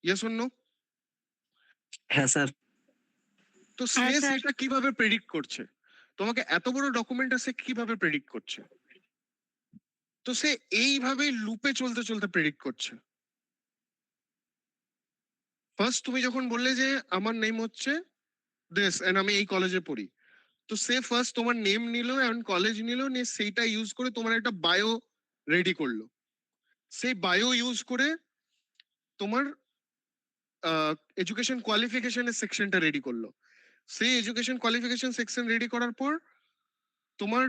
Yes or no? হ্যাঁ স্যার। তো সে হ্যাঁ, স্যার। সেটা কিভাবে প্রেডিক্ট করছে? তোমাকে এত বড় ডকুমেন্টটা সে কিভাবে প্রেডিক্ট করছে? তো সে এইভাবে লুপে চলতে চলতে প্রেডিক্ট করছে। ফার্স্ট তুমি যখন বললে যে আমার নেম হচ্ছে দিস এন্ড আমি এই কলেজে পড়ি, তো সে ফার্স্ট তোমার নেম নিল এন্ড কলেজ নিল, নিয়ে সেইটা ইউজ করে তোমার একটা বায়ো রেডি করলো। সেই বায়ো ইউজ করে তোমার এডুকেশন কোয়ালিফিকেশনের সেকশনটা রেডি করলো। সেই এডুকেশন কোয়ালিফিকেশন সেকশন রেডি করার পর তোমার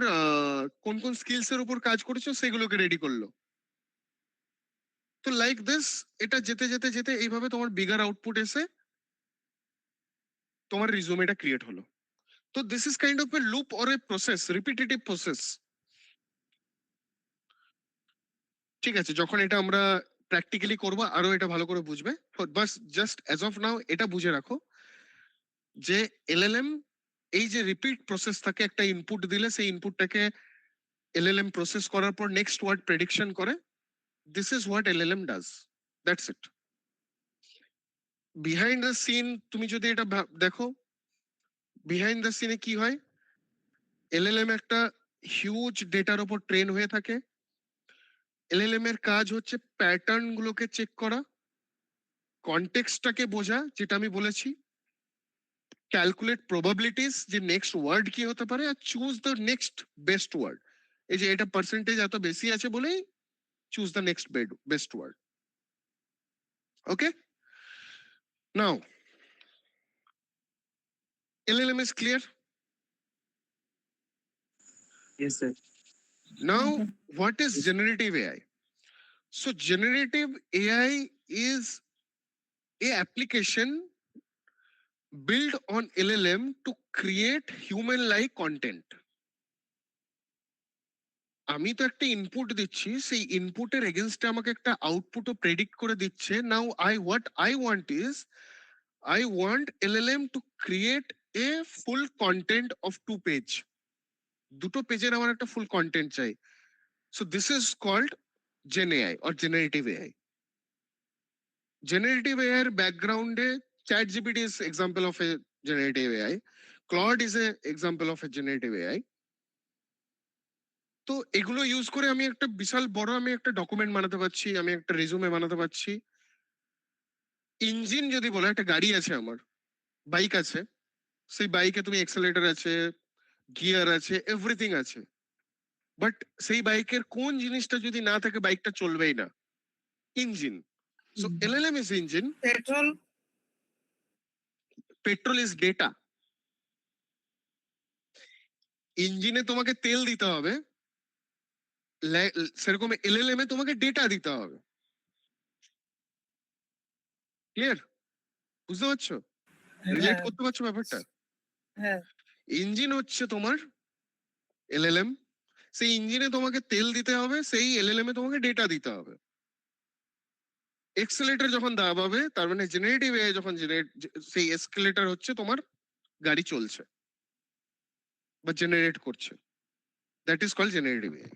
কোন কোন স্কিলস এর উপর কাজ করেছো সেগুলোকে রেডি করলো। তো লাইক দিস এটা যেতে যেতে যেতে এইভাবে তোমার বিগার আউটপুট এসে তোমার রিজুমেটা ক্রিয়েট হলো। তো this is kind of A loop or a process, repetitive process. ঠিক আছে, যখন এটা আমরা প্র্যাকটিক্যালি করবো আরো এটা ভালো করে বুঝবে। বাস জাস্ট অ্যাজ অফ নাও এটা বুঝে রাখো যে এলএলএম এই যে রিপিট প্রসেস থাকে, একটা ইনপুট দিলে সেই ইনপুটটাকে এলএলএম প্রসেস করার পর নেক্সট ওয়ার্ড প্রেডিকশন করে। This is what LLM does, that's it. Behind the scene তুমি যদি এটা দেখো, বিহাইন্ড দ্য সিনে কি হয়, এলএলএম একটা হিউজ ডেটার উপর ট্রেন হয়ে থাকে। এলএলএম এর কাজ হচ্ছে প্যাটার্ন গুলোকে চেক করা, কনটেক্সটটাকে বোঝা, যেটা আমি বলেছি, ক্যালকুলেট প্রবাবিলিটিস যে নেক্সট ওয়ার্ড কি হতে পারে, আর choose the next best word. এই যে এটা পার্সেন্টেজ এত বেশি আছে বলেই choose the next best word. Okay, now LLM is clear. Yes sir. Now Okay. what is generative AI? So generative AI is a application built on LLM to create human like content. আমি তো একটা input দিচ্ছি, সেই ইনপুটের এগেইনস্টে আমাকে একটা আউটপুটও predict করে দিচ্ছে। নাও what I want is I want LLM to create a full content of 2 page. দুটো পেজের আমার একটা ফুল কন্টেন্ট চাই। So this is called Gen AI or generative AI. Generative AI এর ব্যাকগ্রাউন্ডে ChatGPT is example of a generative AI. Claude is a example of a generative AI. তো এগুলো use করে আমি একটা বিশাল বড় আমি একটা ডকুমেন্ট বানাতে পারছি, আমি একটা রেজুমে বানাতে পারছি। ইঞ্জিন যদি বলো, একটা গাড়ি আছে আমার, বাইক আছে, সেই বাইকে তুমি এক্সেলেটর আছে, গিয়ার আছে, এভরিথিং আছে, বাট সেই বাইকের কোন জিনিসটা যদি না থাকে বাইকটা চলবেই না? Engine. So LLM is engine, petrol petrol is data. ইঞ্জিনে তোমাকে তেল দিতে হবে, সেরকম এলএলএম এ তোমাকে ডেটা দিতে হবে। ক্লিয়ার? বুঝতে পারছো? রিলেট হ্যাঁ করতে পারছো ব্যাপারটা? হ্যাঁ ইঞ্জিন হচ্ছে তোমার এলএলএম, সেই ইঞ্জিনে তোমাকে তেল দিতে হবে, সেই এলএলএম এ তোমাকে ডেটা দিতে হবে। এক্সেলেটর যখন দাবাবে তার মানে জেনারেটিভ এআই যখন সেই এসকেলেটর হচ্ছে তোমার গাড়ি চলছে বা জেনারেট করছে, that is called generative AI.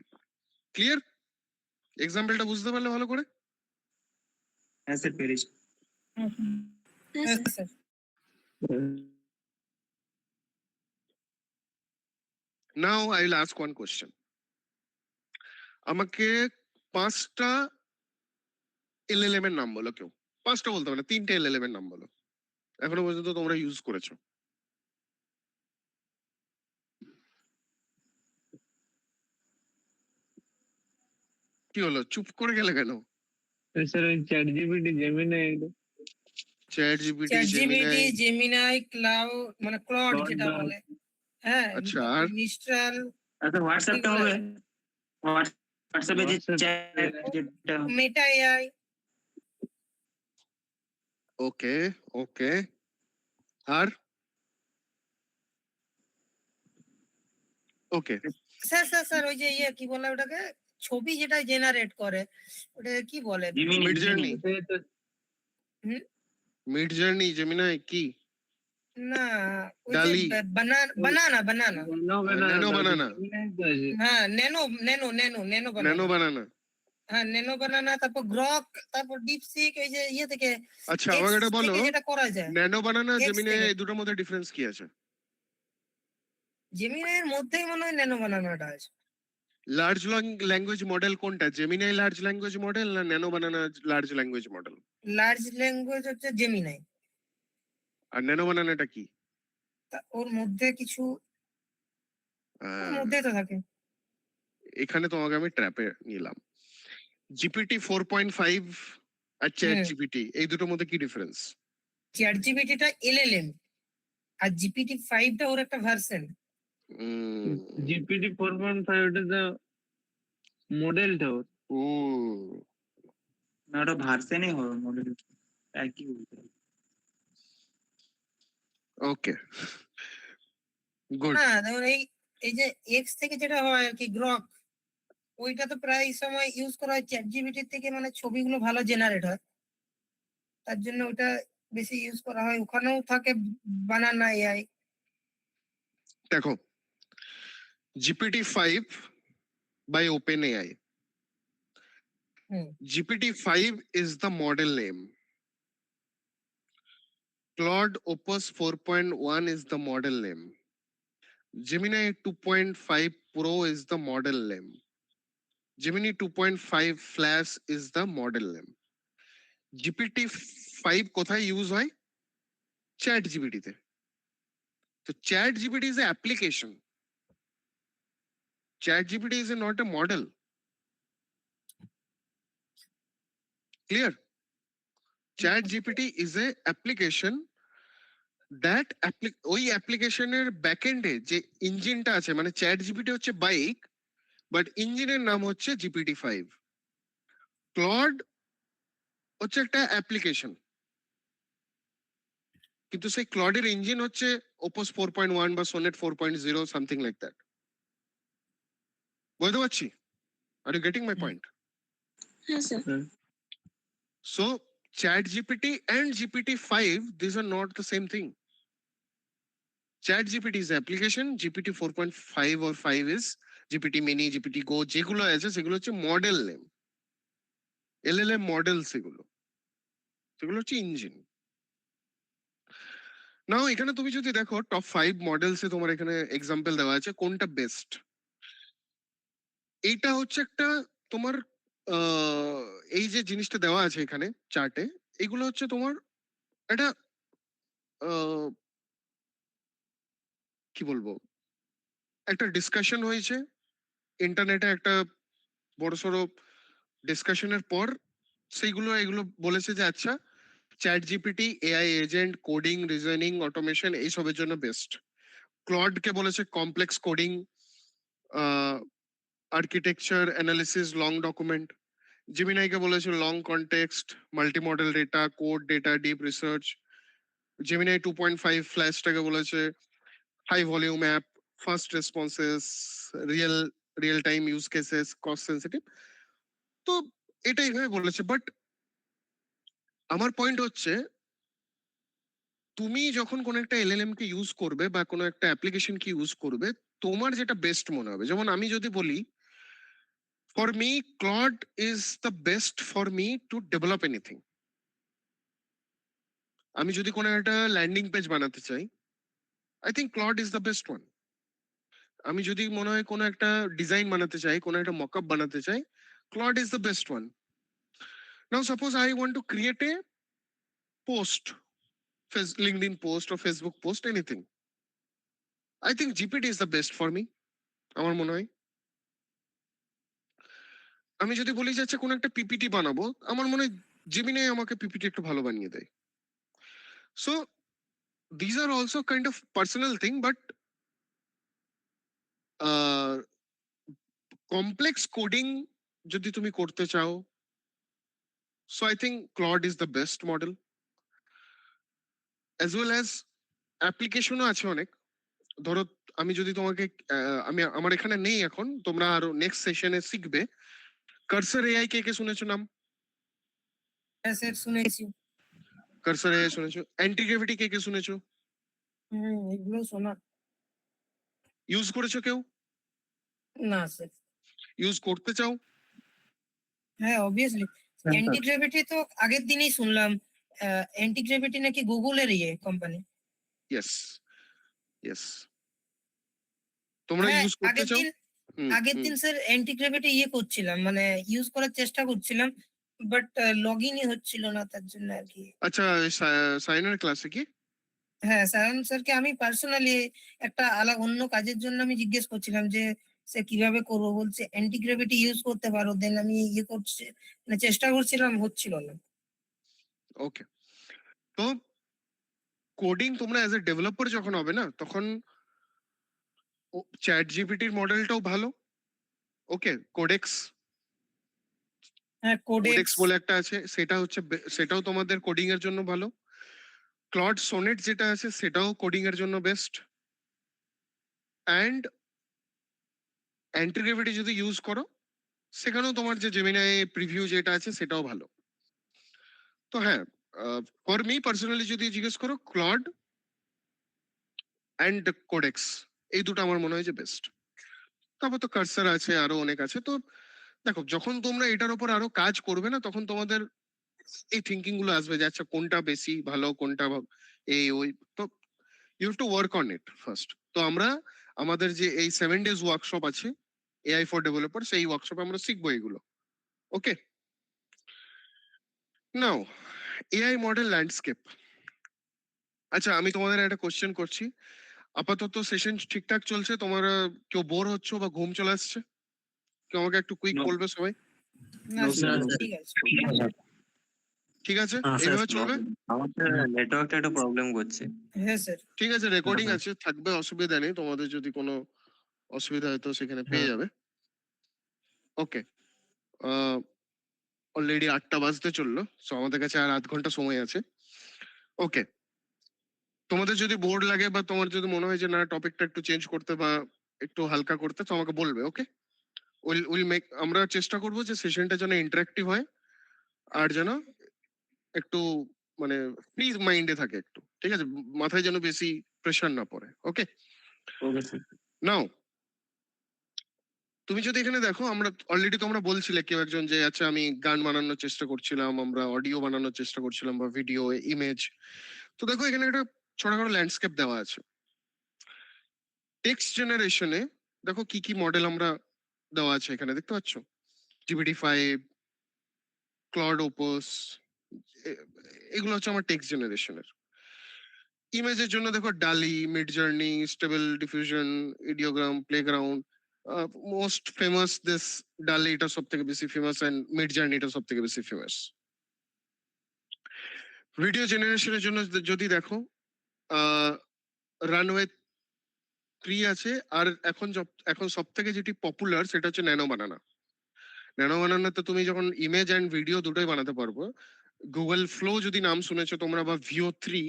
Clear? এক্সাম্পলটা বুঝতে পারলে ভালো করে? হ্যাঁ স্যার পেরেছি। হ্যাঁ sir now I will ask one question. আমাকে 5টা এলএলএম এর নাম বলো কেউ। 5টা বলতে হবে না, 3টে এলএলএম এর নাম বলো এখনো পর্যন্ত তোমরা ইউজ করেছো। কি হলো, চুপ করে গেলে কেন? স্যার ওই chat GPT Gemini chat GPT, chat GPT Gemini, Gemini cloud মানে ক্লড Claude যেটা বা- বলে, হ্যাঁ আচ্ছা, আর? মিস্ট্রাল, আচ্ছা হোয়াটসঅ্যাপটা হবে, হোয়াটসঅ্যাপে যে WhatsApp- চ্যাট যেটা মেটা এআই। ওকে ওকে, আর? ওকে, স্যার স্যার স্যার ওই যে ইয়ে কি বলে ওটাকে, ছবি যেটা জেনারেট করে ওটা কি বলে? জিমিনি মিড জার্নি, হুম? মিড জার্নি, জেমিনাই কি? না ওই ডালি। যে বানানা বানানা, ন্যানো বানানা, হ্যাঁ Nano Nano Nano Nano Nano Banana, Banana. হ্যাঁ ন্যানো বানানা, তারপর গ্রক, তারপর ডিপসিক, এই যে ইয়ে থেকে আচ্ছা আমাকে এটা X বলো, থেকে যেটা করা যায়। ন্যানো বানানা, X জেমিনাই থেকে। এই দুটোর মধ্যে ডিফারেন্স কি আছে? জেমিনাইয়ের মধ্যেই মনে হয় ন্যানো বানানাটা আছে। লার্জ ল্যাঙ্গুয়েজ মডেল কোনটা, জেমিনাই লার্জ ল্যাঙ্গুয়েজ মডেল না Nano Banana large language model? Large language হচ্ছে জেমিনাই, আর ন্যানো বানানাটা কি? ওর মধ্যে কিছু ওর মধ্যেই তো থাকে। এখানে তোমাকে আমি ট্র্যাপে নিলাম। জিপিটি 4.5 আর চ্যাট হুম। জিপিটি, এই দুটোর মধ্যে কি ডিফারেন্স? চ্যাট জিপিটিটা এলএলএম আর জিপিটি 5টা ওর একটা ভার্সন। জিপিটি 4.5 ওটা তো মডেলটা ওর। না ওটা ভার্সনই হবে মডেল একই বলতে হবে। Okay good. না যেমন এই এই যে এক্স থেকে যেটা হয় আর কি গ্রক, ওইটা তো প্রায় সময় ইউজ করা হয় চ্যাট জিপিটি থেকে, মানে ছবিগুলো ভালো জেনারেট হয়, তার জন্য ওটা বেশি ইউজ করা হয়। ওখানেও থাকে বানানা এআই। দেখো, GPT 5 by OpenAI. Hmm GPT-5 is the model name. Claude Opus 4.1 is the model name. Gemini 2.5 Pro is the model name. Gemini 2.5 Flash is the model name. GPT-5 কোথায় ইউজ হয়? Chat জিপিটিতে। তো chat GPT is an application. Chat GPT is not a model. Clear? Chat GPT is a application that ওই অ্যাপ্লিকেশনের ব্যাকএন্ডে যে ইঞ্জিনটা আছে, মানে chat GPT হচ্ছে বাইক, বাট ইঞ্জিনের নাম হচ্ছে GPT-5। ক্লড হচ্ছে একটা অ্যাপ্লিকেশন, কিন্তু সেই ক্লডের ইঞ্জিন হচ্ছে ওপস 4.1 বা সোনেট 4.0 সামথিং লাইক দ্যাট। বুঝতে পারছি? Are you getting my point? হ্যাঁ sir. So Chat GPT and GPT-5, these are not the same thing. Chat GPT is application, GPT 4.5 or 5 is GPT Mini, GPT Go, যেগুলো আছে সেগুলো হচ্ছে model name, LLM model, সেগুলো হচ্ছে engine. নাও এখানে তুমি যদি দেখো টপ 5 মডেলসে তোমার এখানে এক্সাম্পল দেওয়া আছে, কোনটা বেস্ট? এইটা হচ্ছে একটা তোমার এই যে জিনিসটা দেওয়া আছে এখানে চার্টে, এগুলো হচ্ছে তোমার একটা কি বলবো, একটা ডিসকাশন হয়েছে ইন্টারনেটে, একটা বড়সড় ডিসকাশনের পর সেইগুলো এগুলো বলেছে যে আচ্ছা ChatGPT AI agent coding reasoning automation এইসবের জন্য বেস্ট। ক্লড কে বলেছে complex coding architecture analysis long document. Gemini কে বলেছে long context multimodal data code data deep research. Gemini 2.5 ফ্ল্যাশটাকে বলেছে high volume app fast responses real time use cases cost sensitive. তো এটাই ভাবে বলেছে, বাট আমার পয়েন্ট হচ্ছে তুমি যখন কোনো একটা এলএলএম কে ইউজ করবে বা কোনো একটা অ্যাপ্লিকেশন কে ইউজ করবে, তোমার যেটা বেস্ট মনে হবে। যেমন আমি যদি বলি for me clod is the best for me to develop anything. আমি যদি কোনো একটা ল্যান্ডিং পেজ বানাতে চাই, I think Claude is the best one. আমি যদি মনে হয় কোনো একটা ডিজাইন বানাতে চাই, কোনো একটা মকআপ বানাতে চাই, clod is the best one. Now suppose I want to create A post, LinkedIn post or Facebook post, anything. I think GPT is the best for me. আমার মনে হয়। আমি যদি বলি যে আচ্ছা কোন একটা পিপিটি বানাবো, আমার মনে হয় জেমিনি আমাকে পিপিটি একটু ভালো বানিয়ে দেয়। So this are also kind of personal thing, but complex coding যদি তুমি করতে চাও, so I think Claude is the best model. As well as অ্যাপ্লিকেশনও আছে অনেক। ধরো আমি যদি তোমাকে আমি আমার এখানে নেই এখন, তোমরা আরো নেক্সট সেশনে শিখবে। কার্সার এআই কে শুনেছো নাম? হ্যাঁ স্যার শুনেছি। কার্সার এআই শুনেছো? অ্যান্টিগ্রেভিটি কে শুনেছো? এগুলো শোনা। ইউজ করেছো কেউ? না স্যার। ইউজ করতে চাও? হ্যাঁ অবভিয়াসলি। অ্যান্টি গ্র্যাভিটি তো আগের দিনই শুনলাম। অ্যান্টি গ্র্যাভিটি নাকি গুগলের কোম্পানি। Yes yes. তোমরা হ্যাঁ ইউজ করতে আগের চাও? দিন স্যার অ্যান্টি গ্র্যাভিটি করছিলাম, মানে ইউজ করার চেষ্টা করছিলাম, বাট লগ ইনই হচ্ছিল না, তার জন্য আর কি। আচ্ছা সাইনের ক্লাসে কি? হ্যাঁ সায়ন স্যারকে আমি পার্সোনালি একটা আলাদা অন্য কাজের জন্য আমি জিজ্ঞেস করছিলাম যে সে কিভাবে করবো, বলছে অ্যান্টি গ্র্যাভিটি ইউজ করতে পারো। দেন আমি করছি, মানে চেষ্টা করছিলাম, হচ্ছিল না। ওকে, তো কোডিং তোমরা অ্যাজ এ ডেভেলপার যখন হবে না, তখন চ্যাট জিপিটির মডেলটাও ভালো। ওকে, কোডেক্স হ্যাঁ কোডেক্স বলে একটা আছে, সেটা হচ্ছে সেটাও তোমাদের কোডিং এর জন্য ভালো। ক্লড সোনেট যেটা আছে সেটাও কোডিং এর জন্য বেস্ট। অ্যান্ড অ্যান্টিগ্রেভিটি যদি ইউজ করো, সেখানেও তোমার যে জেমিনাই প্রিভিউ যেটা আছে সেটাও ভালো। তো হ্যাঁ, ফর মি পার্সোনালি যদি জিজ্ঞেস করো, ক্লড অ্যান্ড কোডেক্স এই দুটো আমার মনে হয় যে বেস্ট। তারপর তো কার্সার আছে, আরো অনেক আছে। তো দেখো যখন তোমরা এটার উপর আরো কাজ করবে না, তখন তোমাদের এই থিঙ্কিং গুলো আসবে যে আচ্ছা কোনটা বেশি ভালো, কোনটা এই ওই। তো you have to work on it first. তো আমরা আমাদের যে এই 7 days ওয়ার্কশপ আছে এআই ফর ডেভেলপার, সেই ওয়ার্কশপে আমরা শিখবো এগুলো। Okay, now AI model landscape. আচ্ছা আমি তোমাদের একটা কোশ্চেন করছি। আপাতত সেশন ঠিকঠাক চলছে? তোমার কেউ বোর হচ্ছে বা ঘুম চলে আসছে? কেউ আমাকে একটু কুইক No. বলবে সবাই? না No, স্যার sir. ঠিক আছে। ঠিক আছে, এইভাবে চলবে? আমার নেটওয়ার্কটা একটু প্রবলেম করছে। হ্যাঁ স্যার। ঠিক আছে, রেকর্ডিং হ্যাঁ। আছে, থাকবে, অসুবিধা নেই। তোমাদের যদি কোনো অসুবিধা হয় তো সেখানে পেয়ে যাবে। ওকে, অলরেডি 8টা বাজতে চললো, সো আমাদের কাছে আর 8 ঘন্টা সময় আছে। ওকে, তোমাদের যদি বোর্ড লাগে বা তোমার যদি মনে হয় যে না টপিকটা একটু চেঞ্জ করতে বা একটু হালকা করতে, তো আমাকে বলবে। ওকে, উইল মেক, আমরা চেষ্টা করবো যে সেশনটা যেন ইন্টারেক্টিভ হয় আর যেন একটু মানে ফ্রি মাইন্ডে থাকে একটু, ঠিক আছে? মাথায় যেন বেশি প্রেশার না পড়ে। ওকে, ওকে স্যার। নাও তুমি যদি এখানে দেখো, আমরা অলরেডি, তোমরা বলছিলে কেউ একজন যে আচ্ছা আমি গান বানানোর চেষ্টা করছিলাম, আমরা অডিও বানানোর চেষ্টা করছিলাম বা ভিডিও ইমেজ। তো দেখো এখানে একটা ছোটখাটো ল্যান্ডস্কেপ দেওয়া আছে। টেক্সট জেনারেশনে দেখো কি কি মডেল আমরা দেওয়া আছে এখানে, দেখতে পাচ্ছ? GPT-5, ক্লড ওপাস, এগুলো হচ্ছে আমার টেক্সট জেনারেশনের। ইমেজের জন্য দেখো DALL-E, Midjourney, Stable Diffusion, Ideogram, Playground. Most famous this DALL-E, এটা সব থেকে বেশি ফেমাস, এন্ড মিড জার্নি এটা সব থেকে বেশি ফেমাস। ভিডিও জেনারেশনের জন্য যদি দেখো রানওয়ে 3 আছে, আর এখন সব থেকে যেটি পপুলার সেটা হচ্ছে ন্যানো বানানা। ন্যানো বানানাতে তুমি যখন ইমেজ অ্যান্ড ভিডিও দুটোই বানাতে পারবো। গুগল ফ্লো যদি নাম শুনেছো তোমরা, বা ভিও 3,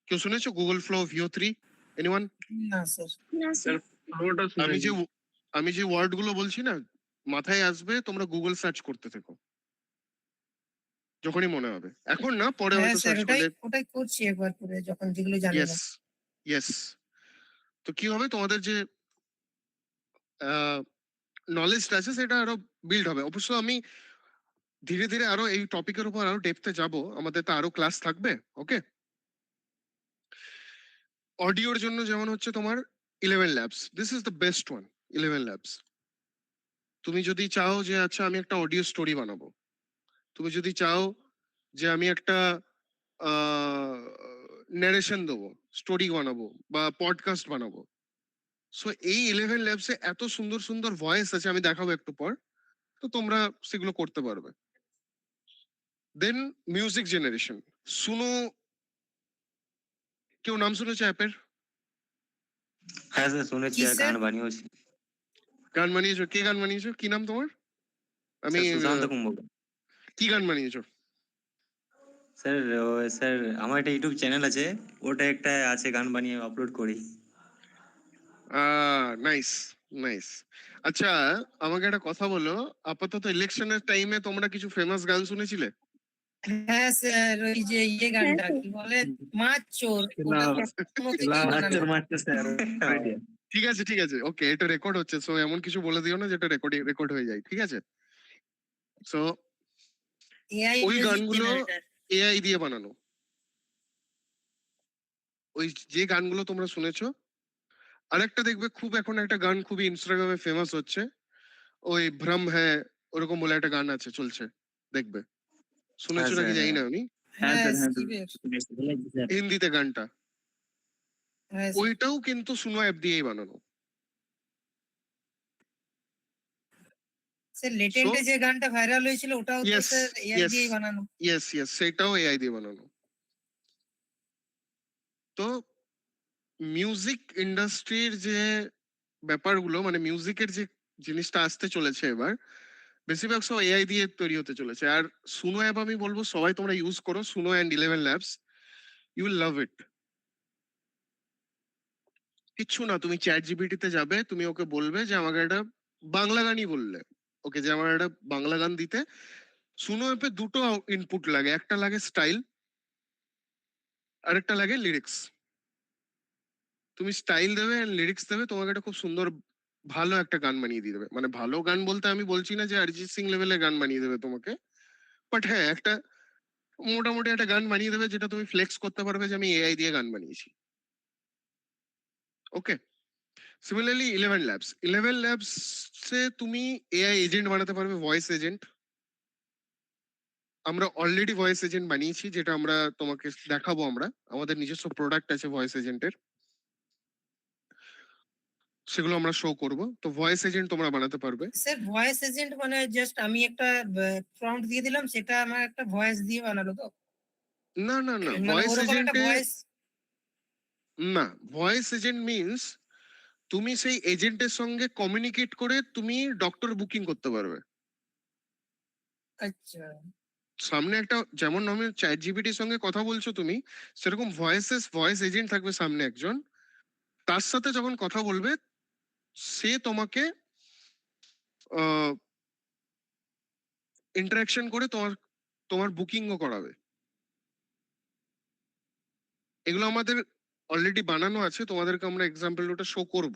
কেউ শুনেছো গুগল ফ্লো ভিও 3? এনিওয়ান? না স্যার। না স্যার। ফ্লোটা আমি শুনেছি। যে আমি যে ওয়ার্ড গুলো বলছি না, মাথায় আসবে, তোমরা গুগল সার্চ করতে থেকো যখনই মনে হবে। এখন না, পরে হ্যাঁ হয়তো স্যার, সার্চ ওটাই করলে। ওটাই করছি একবার করে যখন যেগুলো জানি ইয়েস, না। ইয়েস। তো কি হবে, তোমাদের যে নলেজটা আছে সেটা আরো বিল্ড হবে। অবশ্য আমি ধীরে ধীরে আরো এই টপিকের উপর আরো ডেপথে যাব, আমাদের তো আরো ক্লাস থাকবে। ওকে, অডিওর জন্য যেমন হচ্ছে তোমার 11 labs, this is the best one. 11 labs, তুমি যদি চাও যে আচ্ছা আমি একটা অডিও স্টোরি বানাবো, তুমি যদি চাও যে আমি একটা ন্যারেশন দেবো, স্টোরি বানাবো বা পডকাস্ট বানাবো, সো এই 11 ল্যাবসে এত সুন্দর সুন্দর ভয়েস আছে, আমি দেখাবো একটু পর, তো তোমরা সেগুলো করতে পারবে। দেন মিউজিক জেনারেশন, শুনো, কেউ নাম শুনেছে অ্যাপের? হ্যাঁ স্যার শুনেছি, কি আর স্যার? গান বানিয়েছি। গান বানিয়েছো? কে গান বানিয়েছো? কি নাম তোমার? আমি স্যার সুশান্ত কুম্ভক। কি গান বানিয়েছো? স্যার স্যার আমার একটা ইউটিউব চ্যানেল আছে, ওটা একটা আছে, গান বানিয়ে আপলোড করি। Nice, nice. আচ্ছা, আমাকে একটা কথা বলো, আপাতত ইলেকশনের টাইমে তোমরা কিছু ফেমাস গান শুনেছিলে? হ্যাঁ স্যার, ওই যে হ্যাঁ গানটা স্যার। কি বলে, মাছ চোর, ওটা তো কোনো থেকেই বানানো। ঠিক আছে, ঠিক আছে, ওকে, এটা রেকর্ড হচ্ছে, সো এমন কিছু বলে দিও না যেটা রেকর্ড হয়ে যায়, ঠিক আছে? সো এআই ওই মিউজিক গানগুলো জেনারেটর। এআই দিয়ে বানানো। ওই যে গানগুলো তোমরা শুনেছো, আরেকটা দেখবে খুব, এখন একটা গান খুবই ইনস্টাগ্রামে ফেমাস হচ্ছে, ওই ভ্রম হ্যায়, ওরকম বলে একটা গান আছে, চলছে, দেখবে। হ্যাঁ শুনেছো স্যার, নাকি জানি হ্যাঁ। না আমি, হ্যাঁ হ্যাঁ স্যার, হ্যাঁ স্যার, স্কিপের। শুনেছি। শুনেছি স্যার। হিন্দিতে গানটা, হ্যাঁ স্যার। ওইটাও কিন্তু শুনো অ্যাপ দিয়েই বানানো। স্যার সো লেটেন্টে যে গানটা ভাইরাল হয়েছিল ওটাও তো ইয়েস, স্যার এআই ইয়েস, দিয়েই বানানো। ইয়েস, ইয়েস, সেটাও এআই দিয়ে বানানো। তো মিউজিক ইন্ডাস্ট্রির যে ব্যাপারগুলো, মানে মিউজিকের যে জিনিসটা আসতে চলেছে এবার, বেশিরভাগ সব এআই দিয়ে তৈরি হতে চলেছে। আর সুনো অ্যাপ আমি বলবো সবাই তোমরা ইউজ করো, Suno and 11 Labs, you will love it. কিচ্ছু না, তুমি চ্যাট জিপিটিতে যাবে, তুমি ওকে বলবে যে আমাকে একটা বাংলা গানই বললে, ওকে, যে আমার একটা বাংলা গান দিতে। সুনো অ্যাপে দুটো ইনপুট লাগে, একটা লাগে স্টাইল, আর একটা লাগে লিরিক্স। তুমি স্টাইল দেবে, লিরিক্স দেবে, তোমাকে একটা খুব সুন্দর ভালো একটা গান বানিয়ে দিয়ে দেবে। মানে ভালো গান বলতে আমি বলছি না যে অরিজিৎ সিং লেভেলের গান বানিয়ে দেবে তোমাকে, বাট হ্যাঁ একটা মোটামুটি একটা গান বানিয়ে দেবে যেটা তুমি ফ্লেক্স করতে পারবে যে আমি এআই দিয়ে গান বানিয়েছি। ওকে, সিমিলারলি 11 ল্যাবস, 11 ল্যাবস সে তুমি এআই এজেন্ট বানাতে পারবে, ভয়েস এজেন্ট। আমরা অলরেডি ভয়েস এজেন্ট বানিয়েছি, যেটা আমরা তোমাকে দেখাবো। আমরা আমাদের নিজস্ব প্রোডাক্ট আছে ভয়েস এজেন্টের, সেগুলো আমরা শো করব। তো ভয়েস এজেন্ট তোমরা বানাতে পারবে। স্যার ভয়েস এজেন্ট মানে জাস্ট আমি একটা প্রম্পট দিয়ে দিলাম, সেটা আমার একটা ভয়েস দিয়ে বানালো তো? না, না, না, মানে ভয়েস ওরকম একটা এজেন্টে, ভয়েস। না, ভয়েস এজেন্ট মিনস তুমি সেই এজেন্টের সঙ্গে কমিউনিকেট করে তুমি ডক্টর বুকিং করতে পারবে। আচ্ছা। সামনে একটা, যেমন আমি চ্যাট জিপিটির সঙ্গে কথা বলছো তুমি, সেরকম ভয়েস এজেন্ট থাকবে সামনে একজন, তার সাথে যখন কথা বলবে সে তোমাকে ইন্টারাকশন করে তোমার তোমার বুকিংও করাবে। এগুলো আমাদের অলরেডি বানানো আছে, তোমাদেরকে আমরা এক্সাম্পল ওটা শো করব।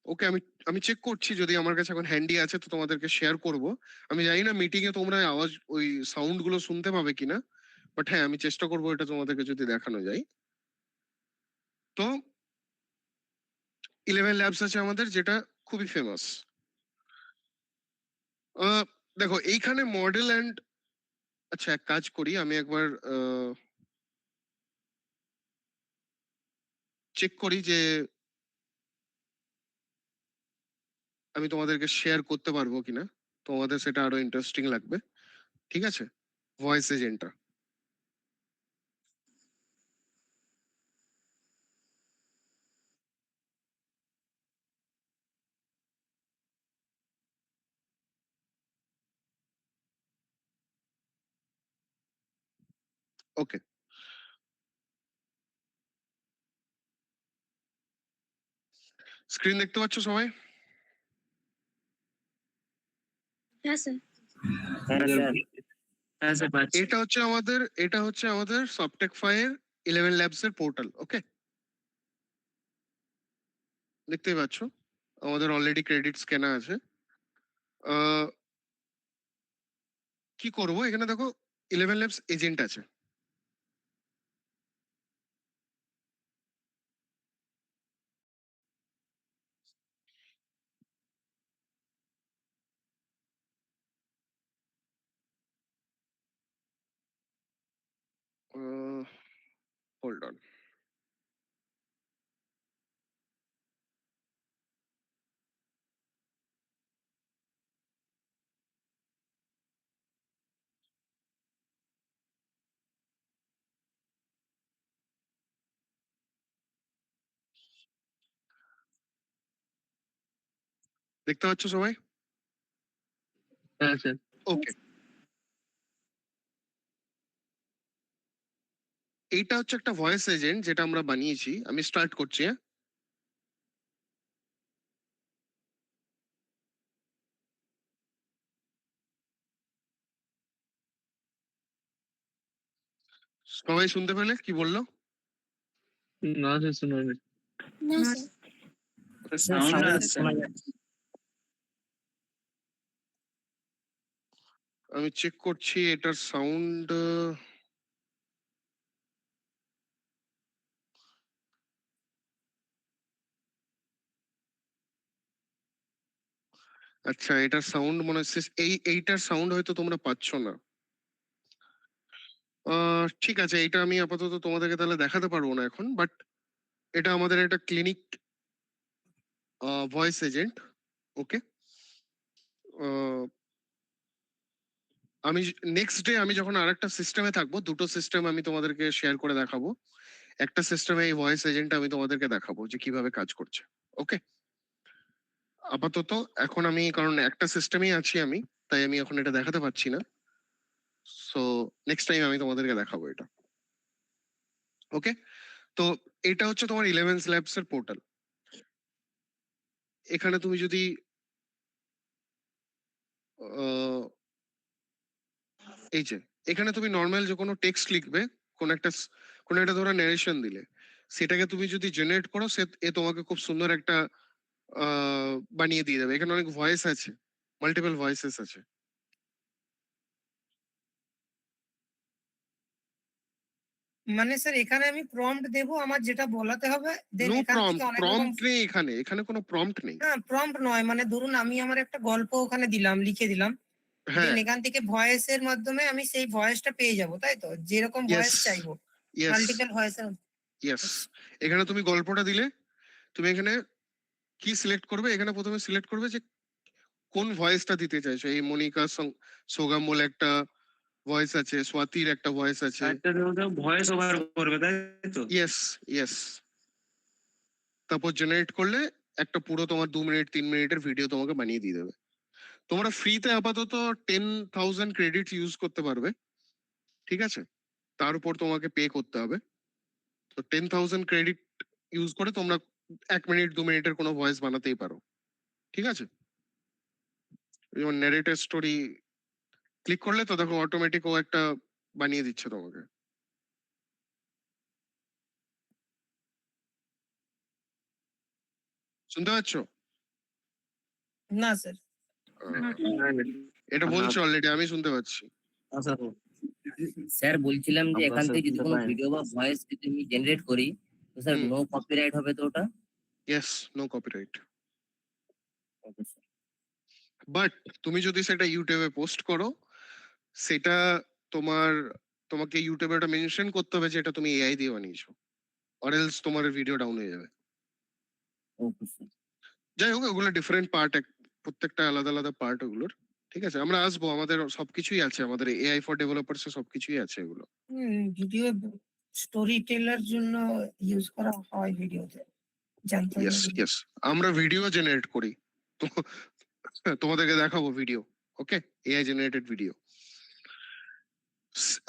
ওকে, আমি চেক করছি, যদি আমার কাছে এখন হ্যান্ডি আছে তো তোমাদেরকে শেয়ার করব। আমি জানি না মিটিং এ তোমরা আওয়াজ ওই সাউন্ড গুলো শুনতে পাবে কিনা, বাট হ্যাঁ আমি চেষ্টা করবো এটা তোমাদেরকে যদি দেখানো যায়। তো 11 ল্যাবস আছে আমাদের, যেটা খুবই ফেমাস। দেখো এইখানে মডেল অ্যান্ড, আচ্ছা এক কাজ করি, আমি একবার চেক করি যে আমি তোমাদেরকে শেয়ার করতে পারবো কিনা, তোমাদের সেটা আরো ইন্টারেস্টিং লাগবে। ঠিক আছে, ভয়েস এজেন্টটা ওকে, স্ক্রিন দেখতে পাচ্ছ সবাই? হ্যাঁ স্যার। হ্যাঁ স্যার। হ্যাঁ স্যার পাচ্ছি। এটা হচ্ছে আমাদের সফটেক ফাইয়ের 11 ল্যাবস এর পোর্টাল। ওকে, দেখতেই পাচ্ছ আমাদের অলরেডি ক্রেডিটস কেনা আছে। কি করব, এখানে দেখো 11 ল্যাবস এজেন্ট আছে। হোল্ড অন, দেখতে পাচ্ছ সবাই? হ্যাঁ স্যার। ওকে, এইটা হচ্ছে একটা ভয়েস এজেন্ট যেটা আমরা বানিয়েছি। আমি স্টার্ট করছি। হ্যাঁ, সবাই শুনতে পেলে কি বললো? না স্যার, শোনা যায়নি। না না, স্যার। সাউন্ড sound আসছে শোনা না। যাচ্ছে। আমি চেক করছি এটার সাউন্ড। আচ্ছা, এটার সাউন্ড মনে হচ্ছে এইটার সাউন্ড হয়তো তোমরা পাচ্ছ না। ঠিক আছে, এটা আমি আপাতত তোমাদেরকে তাহলে দেখাতে পারবো না এখন, বাট এটা আমাদের একটা ক্লিনিক ভয়েস এজেন্ট। ওকে, আমি নেক্সট ডে আমি যখন আরেকটা সিস্টেমে থাকবো, দুটো সিস্টেম আমি তোমাদেরকে শেয়ার করে দেখাবো। একটা সিস্টেমে এই ভয়েস এজেন্ট আমি তোমাদেরকে দেখাবো যে কিভাবে কাজ করছে। ওকে, আপাতত এখন আমি, কারণ একটা সিস্টেমেই আছি আমি, তাই আমি এখন এটা দেখাতে পারছি না। সো নেক্সট টাইম আমি তোমাদেরকে দেখাবো এটা। ওকে, তো এটা হচ্ছে তোমার 11 ল্যাবস এর পোর্টাল। এখানে তুমি যদি এই যে এখানে তুমি নর্মাল যে কোনো টেক্সট লিখবে, কোন একটা ধরো ন্যারেশন দিলে, সেটাকে তুমি যদি জেনারেট করো, সে তোমাকে খুব সুন্দর একটা বানিয়ে দিয়ে দেবে। এখানে অনেক ভয়েস আছে, মাল্টিপল ভয়েসেস আছে। মানে স্যার এখানে আমি প্রম্পট দেবো আমার যেটা বলাতে হবে, দেন নো এখান থেকে অনেক রকম। প্রম্পট নেই এখানে, এখানে কোনো প্রম্পট নেই। না, প্রম্পট নয়, মানে ধরুন আমি আমার একটা গল্প ওখানে দিলাম, লিখে দিলাম, হ্যাঁ, দেন এখান থেকে ভয়েসের মাধ্যমে আমি সেই ভয়েসটা পেয়ে যাব, তাই তো? যেরকম ভয়েস ইয়েস চাইবো, ইয়েস মাল্টিপল ভয়েসের। ইয়েস। এখানে তুমি গল্পটা দিলে, তুমি এখানে কি সিলেক্ট করবে, এখানে প্রথমে সিলেক্ট করবে যে কোন ভয়েসটা দিতে চাইছো। এই মনিকা সোগাম বলে একটা ভয়েস আছে, স্বাতির একটা ভয়েস আছে। একটা ভয়েস ওভার করবে তাই তো? Yes yes. তারপর জেনারেট করলে একটা পুরো তোমার 2 মিনিট 3 মিনিটের ভিডিও তোমাকে বানিয়ে দিয়ে দেবে। তোমরা ফ্রিতে আপাতত 10,000 ক্রেডিট ইউজ করতে পারবে, ঠিক আছে? তার উপর তোমাকে পে করতে হবে। তো 10,000 ক্রেডিট ইউজ করে তোমরা 1 মিনিট 2 মিনিটের কোনো ভয়েস বানাতেই পারো, ঠিক আছে? যেমন ন্যারেটর স্টোরি ক্লিক করলে তো দেখো অটোমেটিক ও একটা বানিয়ে দিচ্ছে তোমাকে। শুনতে পাচ্ছ? না স্যার। এটা বলছো অলরেডি, আমি শুনতে পাচ্ছি। স্যার বলছিলাম যে আমরা এখান স্যার থেকে যদি শুনতে কোনো পাই না। ভিডিও বা ভয়েস যদি আমি জেনারেট করি, তো স্যার হুম। নো কপিরাইট হবে তো ওটা? Yes, no copyright. Okay sir. But তুমি যদি সেটা ইউটিউবে পোস্ট করো, সেটা তোমাকে ইউটিউবে একটা মেনশন করতে হবে যে এটা তুমি এআই দিয়ে বানিয়েছো, অর এলস তোমার ভিডিও ডাউন হয়ে যাবে। Okay sir. যাই হোক, ওগুলো ডিফারেন্ট পার্ট, প্রত্যেকটা আলাদা আলাদা পার্ট ওগুলোর। ঠিক আছে, আমরা আসবো, আমাদের সবকিছুই আছে, আমাদের এআই ফর ডেভেলপার্স এ সবকিছুই আছে এগুলো। ভিডিও স্টোরি টেলার জন্য ইউজ করা হয় ভিডিওতে, জানতে হবে ইয়েস এগুলো। ইয়েস, আমরা ভিডিও জেনারেট করি, তো তোমাদেরকে দেখাবো ভিডিও। ওকে, এআই জেনারেটেড ভিডিও।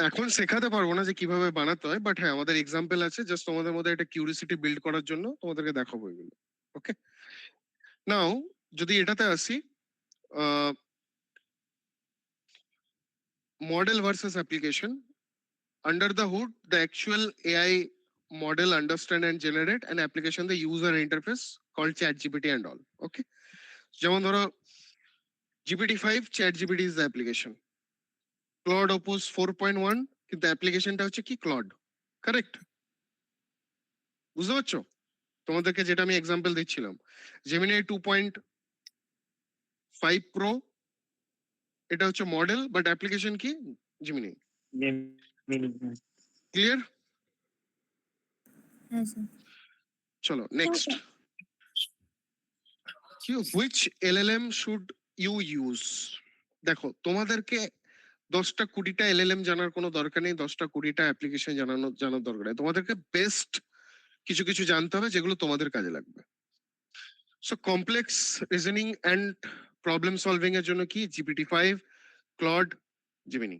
এখন শেখাতে পারবো না যে কিভাবে বানাতে হয়, বাট হ্যাঁ আমাদের এক্সাম্পল আছে, জাস্ট তোমাদের মধ্যে একটা কিউরিসিটি বিল্ড করার জন্য তোমাদেরকে দেখাবো এগুলো। ওকে, নাও যদি এটাতে আসি, model versus application. Under the hood, the actual AI model understand and generate an application, the user interface called ChatGPT and all. Okay. যেমন ধরো GPT-5, ChatGPT is the application. Claude Opus 4.1, কিন্তু অ্যাপ্লিকেশনটা হচ্ছে কি Claude, correct? বুঝতে পারছো তোমাদেরকে যেটা আমি এক্সাম্পল দিচ্ছিলাম? Gemini 2.5 Pro, এটা হচ্ছে মডেল, বাট অ্যাপ্লিকেশন কি Gemini। ক্লিয়ার? হ্যাঁ স্যার। চলো next, which LLM should you use? দেখো তোমাদেরকে 10টা 20টা LLM জানার কোনো দরকার নেই, 10টা 20টা অ্যাপ্লিকেশন জানার দরকার নেই, তোমাদেরকে বেস্ট কিছু কিছু জানতে হবে যেগুলো তোমাদের কাজে লাগবে। So complex reasoning and problem solving এর জন্য কি GPT-5, Claude, Gemini।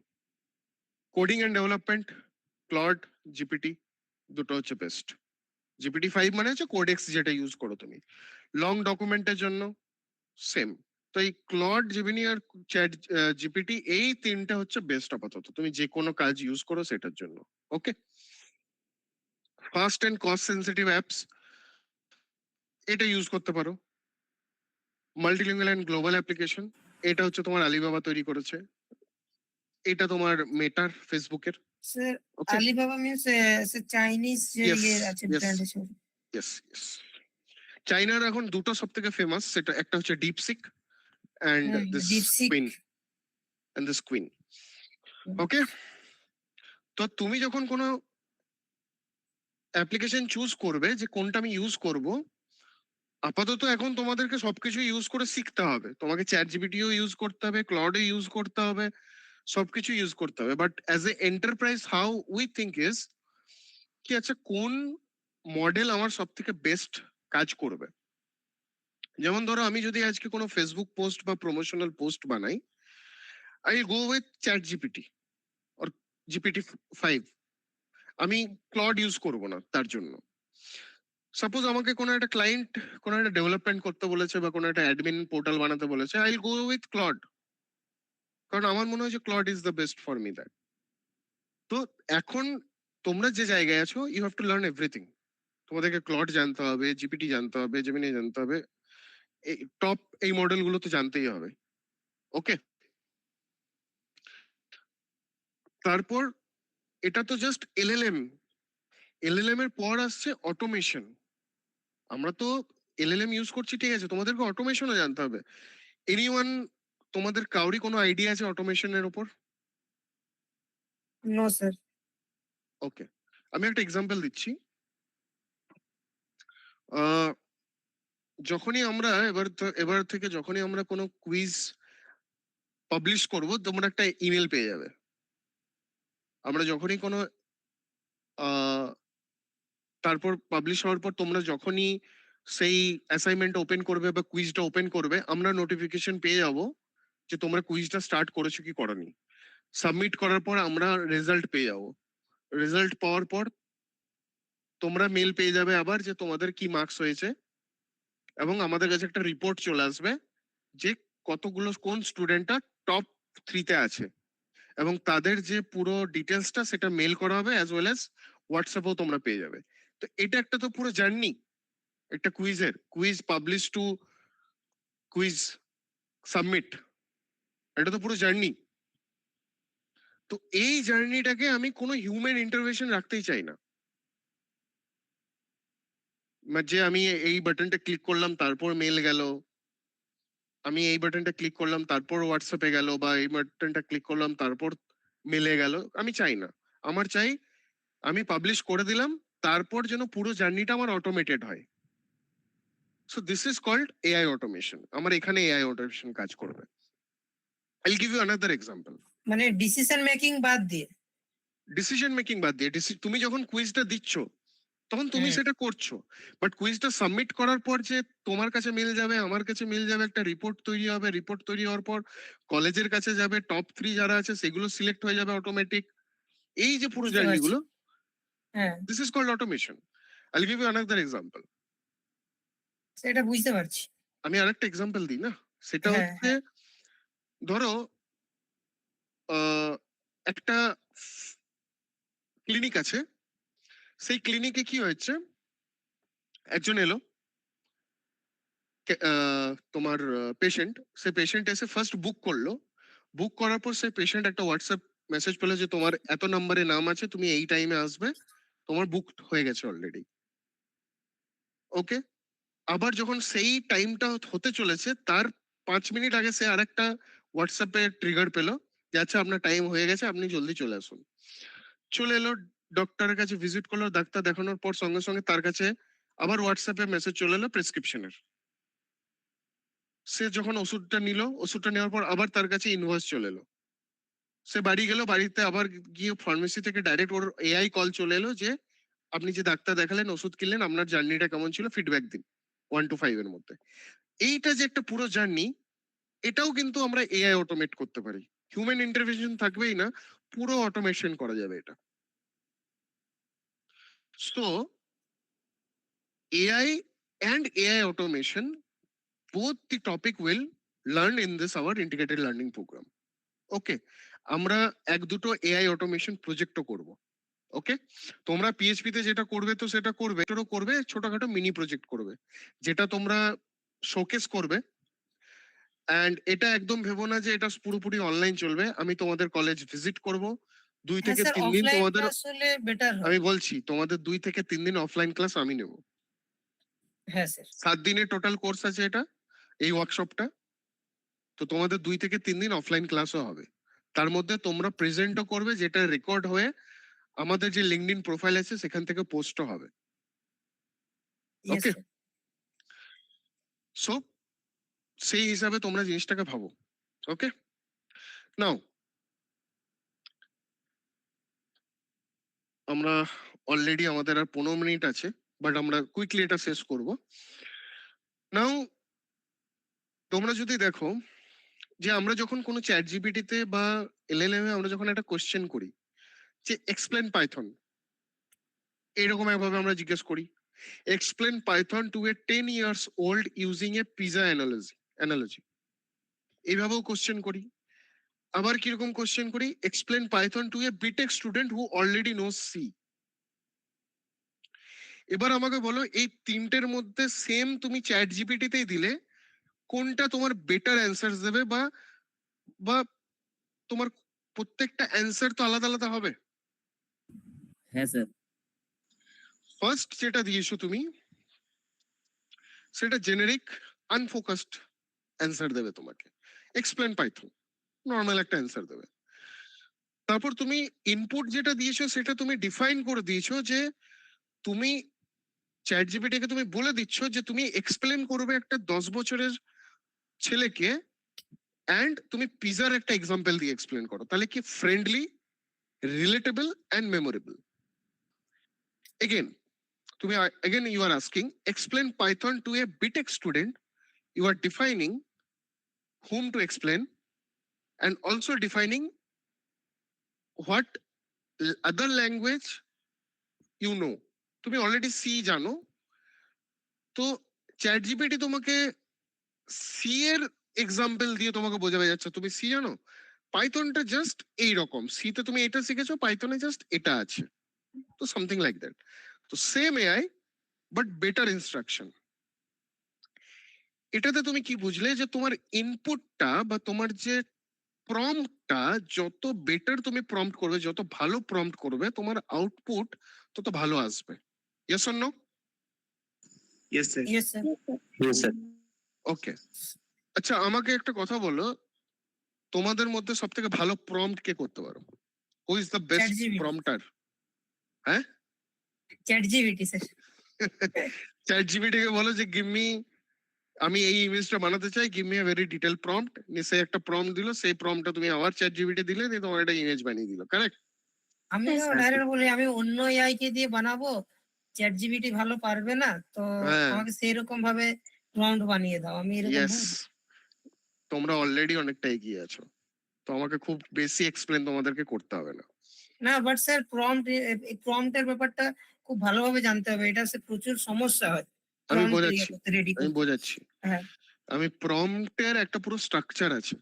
Coding and development, Claude, GPT দুটো হচ্ছে বেস্ট। GPT-5 মানে হচ্ছে কোডেক্স যেটা ইউজ করো তুমি। লং ডকুমেন্টের জন্য সেম। তো এই ক্লড, জেমিনি আর চ্যাট জিপিটি, এই তিনটা হচ্ছে বেস্ট আপাতত তুমি যে কোনো কাজ ইউজ করো সেটার জন্য। Okay, fast and cost sensitive apps, এটা ইউজ করতে পারো। মাল্টিলিঙ্গুয়াল এন্ড গ্লোবাল অ্যাপ্লিকেশন, এটা হচ্ছে তোমার আলিবাবা তৈরি করেছে, এটা তোমার মেটার ফেসবুকের। Sir okay, Alibaba means Chinese যে Yes, ইয়ে আছে yes. ব্র্যান্ড আছে। Yes yes. চাইনার এখন দুটো সব থেকে ফেমাস, সেটা একটা হচ্ছে DeepSeek and this DeepSeek। Qwen, and this Qwen. Okay, তো তুমি যখন কোনো অ্যাপ্লিকেশন চুজ করবে যে কোনটা আমি ইউজ করব, আপাতত এখন তোমাদেরকে সবকিছু ইউজ করে শিখতে হবে। তোমাকে চ্যাট জিপিটিও ইউজ করতে হবে, ক্লডও ইউজ করতে হবে, সবকিছু ইউজ করতে হবে। But as a enterprise how we think is কি, আচ্ছা কোন মডেল আমার সব থেকে বেস্ট কাজ করবে। যেমন ধরো আমি যদি আজকে কোনো ফেসবুক পোস্ট বা প্রমোশনাল পোস্ট বানাই, I go with chat GPT or GPT-5, আমি ক্লড ইউজ করব না তার জন্য। সাপোজ আমাকে কোনো একটা ক্লায়েন্ট কোনো একটা ডেভেলপমেন্ট করতে বলেছে বা কোনো একটা অ্যাডমিন পোর্টাল বানাতে বলেছে, I will go with Claude, কারণ আমার মনে হয় যে Claude is the best for me that. তো এখন তোমরা যে জায়গায় আছো, you have to learn everything. তোমাদেরকে ক্লড জানতে হবে, জিপিটি জানতে হবে, জেমিনি জানতে হবে, এই টপ এই মডেল গুলো তো জানতেই হবে। ওকে, তারপর এটা তো জাস্ট এলএলএম। এলএলএম এর পর আসছে অটোমেশন। আমরা তো এলএলএম ইউজ করছি, ঠিক আছে, তোমাদেরকে অটোমেশনও জানতে হবে। এনিওয়ান, তোমাদের কাউরি কোনো আইডিয়া আছে অটোমেশনের উপর? No sir. ওকে, আমি একটা এক্সাম্পল দিচ্ছি। যখনই আমরা এবার থেকে যখনই আমরা কোনো কুইজ পাবলিশ করব, তোমরা একটা ইমেল পেয়ে যাবে। আমরা যখনই কোনো তারপর পাবলিশ হওয়ার পর তোমরা যখনই সেই অ্যাসাইনমেন্ট ওপেন করবে বা কুইজটা ওপেন করবে, আমরা নোটিফিকেশন পেয়ে যাব যে তোমরা কুইজটা স্টার্ট করেছো কি করনি। সাবমিট করার পর আমরা রেজাল্ট পেয়ে যাব। রেজাল্ট পাওয়ার পর তোমরা মেল পেয়ে যাবে আবার যে তোমাদের কি মার্কস হয়েছে, এবং আমাদের কাছে একটা রিপোর্ট চলে আসবে যে কতগুলো কোন স্টুডেন্টটা টপ 3-তে আছে, এবং তাদের যে পুরো ডিটেলসটা সেটা মেল করা হবে, অ্যাজ ওয়েল অ্যাজ হোয়াটসঅ্যাপেও তোমরা পেয়ে যাবে। তো এটা একটা তো পুরো জার্নি, একটা কুইজের, quiz publish to quiz submit, এটা তো পুরো জার্নি। তো এই জার্নিটাকে আমি কোনো হিউম্যান ইন্টারভেনশন রাখতেই চাই না, যে আমি এই বাটনটা ক্লিক করলাম তারপর মেল গেল, আমি এই বাটনটা ক্লিক করলাম তারপর হোয়াটসঅ্যাপে গেল, বা এই বাটনটা ক্লিক করলাম তারপর মেলে গেল। আমি চাই না, আমার চাই আমি পাবলিশ করে দিলাম, তারপর যেন পুরো জার্নিটা আমার অটোমেটেড হয়। So this is called AI automation. আমার এখানে এআই অটোমেশন কাজ করবে। I will give you another example. মানে ডিসিশন মেকিং বাদ দিয়ে। ডিসিশন মেকিং বাদ দিয়ে, তুমি যখন কুইজটা দিচ্ছ তখন তুমি সেটা করছো, বাট কুইজটা সাবমিট করার পর যে তোমার কাছে মেল যাবে, আমার কাছে মেল যাবে, একটা রিপোর্ট তৈরি হবে, রিপোর্ট তৈরি হওয়ার পর কলেজের কাছে যাবে, টপ 3 যারা আছে সেগুলো সিলেক্ট হয়ে যাবে অটোমেটিক, এই যে পুরো বুঝতে জার্নি পারছি। গুলো, হ্যাঁ, this is called automation. I will give you another example. সেটা বুঝতে পারছি। আমি আরেকটা এক্সাম্পল দিই না, সেটা হ্যাঁ, হচ্ছে হ্যাঁ। ধরো একটা ক্লিনিক আছে, সেই ক্লিনিকে কি হয়েছে, একজন এলো তোমার পেশেন্ট, সে পেশেন্ট এসে ফার্স্ট বুক করলো, বুক করার পর সেই পেশেন্ট একটা হোয়াটসঅ্যাপ মেসেজ পেলো যে তোমার এত নম্বরে নাম আছে, তুমি এই টাইমে আসবে, তোমার বুক হয়ে গেছে অলরেডি। ওকে, আবার যখন সেই টাইমটা হতে চলেছে তার 5 মিনিট আগে সে আরেকটা হোয়াটসঅ্যাপে ট্রিগার পেলো যে আচ্ছা আপনার টাইম হয়ে গেছে, আপনি জলদি চলে আসুন। চলে এলো, ডক্টরের কাছে ভিজিট করলো, ডাক্তার দেখানোর পর সঙ্গে সঙ্গে তার কাছে আবার হোয়াটসঅ্যাপে মেসেজ চলে এলো প্রেসক্রিপশনের। সে যখন ওষুধটা নিল, ওষুধটা নেওয়ার পর আবার তার কাছে ইনভয়েস চলে এলো। সে বাড়ি গেল, বাড়িতে আবার গিয়ে ফার্মেসি থেকে ডাইরেক্ট ওর এআই কল চলে এলো যে আপনি যে ডাক্তার দেখালেন, ওষুধ কিনলেন, আপনার জার্নিটা কেমন ছিল, ফিডব্যাক দিন 1 to 5 এর মধ্যে। এইটা যে একটা পুরো জার্নি, এটাও কিন্তু আমরা এআই অটোমেট করতে পারি। হিউম্যান ইন্টারভেনশন থাকবেই না, পুরো অটোমেশন করা যাবে এটা। So AI and AI automation, both the topic will learn in this our integrated learning program. ওকে, আমরা এক দুটো এআই অটোমেশন প্রজেক্টও করব। ওকে, তোমরা পিএইচপি তে যেটা করবে তো সেটা করবে, এটারও করবে, ছোটখাটো মিনি প্রজেক্ট করবে যেটা তোমরা শোকেস করবে। এন্ড এটা একদম ভেবো না যে এটা পুরোপুরি অনলাইন চলবে। আমি তোমাদের কলেজ ভিজিট করব, 2 হ্যাঁ থেকে স্যার, 3 দিন অফলাইন তোমাদের, ক্লাস হলে বেটার হয়। আমি বলছি তোমাদের 2 থেকে 3 দিন অফলাইন ক্লাস আমি নেব। হ্যাঁ স্যার। 7 দিনের টোটাল কোর্স আছে এটা, এই ওয়ার্কশপটা। তো তোমাদের 2 থেকে 3 দিন অফলাইন ক্লাসও হবে, তার মধ্যে তোমরা প্রেজেন্টও করবে, যেটা রেকর্ড হয়ে আমাদের যে লিঙ্কডইন প্রোফাইল আছে সেখান থেকে পোস্টও হবে। Yes okay, sir. সো সেই হিসাবে তোমরা জিনিসটাকে ভাবো। ওকে, নাও আমরা অলরেডি আমাদের আর 15 মিনিট আছে, বাট আমরা কুইকলি এটা শেষ করব। নাও তোমরা যদি দেখো যে আমরা যখন কোনো চ্যাট জিপিটিতে বা এলএলএম এ আমরা যখন একটা কোশ্চেন করি যে এক্সপ্লেন পাইথন, এইরকম একভাবে আমরা জিজ্ঞেস করি, explain Python to a 10 years old using a pizza analogy, এইভাবেও কোশ্চেন করি। আবার কিরকম কোশ্চেন করি, explain Python to a B Tech student who already knows C. এবার আমাকে বলো এই তিনটের মধ্যে সেম তুমি চ্যাট জিপিটিতেই দিলে কোনটা তোমার বেটার অ্যান্সার দেবে, বা বা তোমার প্রত্যেকটা অ্যান্সার তো আলাদা আলাদা হবে। হ্যাঁ স্যার। ফার্স্ট যেটা দিয়েছো তুমি সেটা জেনারিক আনফোকাসড অ্যান্সার দেবে তোমাকে, এক্সপ্লেন পাইথন নর্মাল একটা অ্যান্সার দেবে। তারপর তুমি ইনপুট যেটা দিয়েছো সেটা তুমি ডিফাইন করে দিয়েছো যে তুমি চ্যাট জিপিটিকে তুমি বলে দিচ্ছ যে তুমি এক্সপ্লেন করবে একটা 10 বছরের ছেলেকে, অ্যান্ড তুমি পিজার একটা এক্সাম্পল দিয়ে এক্সপ্লেন করো, তাহলে কি friendly, relatable and memorable. Again তুমি again you are asking explain Python to a BTech student, you are defining whom to explain and also defining what other language you know. তুমি already C জানো, তো chat GPT তোমাকে C এর example দিয়ে তোমাকে বোঝাবে যাচ্ছে তুমি সি জানো, পাইথনটা জাস্ট এইরকম, সি তে তুমি এটা শিখেছো, পাইথনে জাস্ট এটা আছে, তো সামথিং লাইক দ্যাট। তো same AI but better instruction. এটাতে তুমি কি বুঝলে যে তোমার ইনপুটটা বা তোমার যে প্রম্পটটা যত বেটার তুমি প্রম্পট করবে, যত ভালো প্রম্পট করবে, তোমার আউটপুট তত ভালো আসবে। Yes or no? Yes sir. Yes sir. Sir okay, আচ্ছা আমাকে একটা কথা বলো, তোমাদের মধ্যে সব থেকে ভালো প্রম্পট কে করতে পারো? Who is the best ChatGPT। Prompter? হ্যাঁ, ChatGPT sir. ChatGPT কে বলো যে গিভ মি, আমি এই ইমেজটা বানাতে চাই, give me a very detail prompt, সে একটা প্রম্পট দিল, সেই প্রম্পটটা তুমি আবার চ্যাট জিপিটি দিলে, দিয়ে তোমার একটা ইমেজ বানিয়ে দিল, কারেক্ট? আমি Yes, sir. ডাইরেক্ট বলি আমি অন্য এআই কে দিয়ে বানাবো, চ্যাট জিপিটি ভালো পারবে না, তো হ্যাঁ। আমাকে সেই রকম ভাবে প্রম্পট বানিয়ে দাও, আমি এরকম ইয়েস, বলবো। তোমরা অলরেডি অনেকটা এগিয়ে আছো, তো আমাকে খুব বেশি এক্সপ্লেন তোমাদেরকে করতে হবে না। না বাট স্যার প্রম্পটের ব্যাপারটা খুব ভালোভাবে জানতে হবে, এটা স্যার প্রচুর সমস্যা হয় আমি prompt ইয়ে বোঝাচ্ছি করতে, রেডি আমি করতে। বোঝাচ্ছি হ্যাঁ আমি প্রম্পটের একটা পুরো স্ট্রাকচার আছে।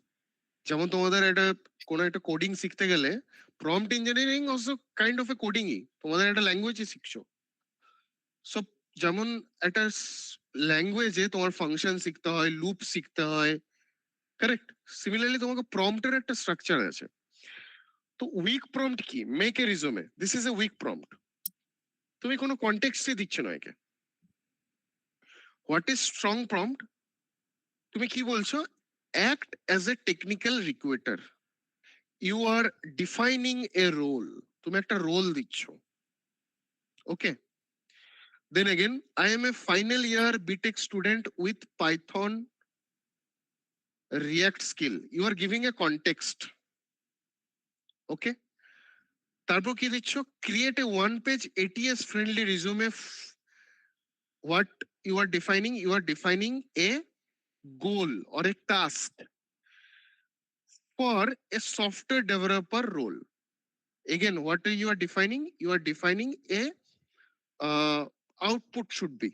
যেমন তোমাদের একটা কোনো একটা কোডিং শিখতে গেলে prompt engineering also kind of a কোডিংই, তোমাদের একটা ল্যাঙ্গুয়েজই শিখছো। সব যেমন একটা ল্যাঙ্গুয়েজে তোমার ফাংশন শিখতে হয়, লুপ শিখতে হয়, কারেক্ট? সিমিলারলি তোমাকে প্রম্পটের একটা স্ট্রাকচার আছে। তো উইক প্রম্পট কি? Make a resume, this is a weak prompt. তুমি কোনো কনটেক্সটই দিচ্ছ না একে। What is strong prompt? তুমি কি বলছো? Act as a technical recruiter, you are defining a role, তুমি একটা রোল দিচ্ছ। ওকে, then again I am a final year BTech student with Python React skill, you are giving a context. Okay, তারপর কি দিচ্ছ? create a one page ATS friendly resume. What you are defining a goal or a task for a software developer role. Again, what you are defining? You are defining a output should be,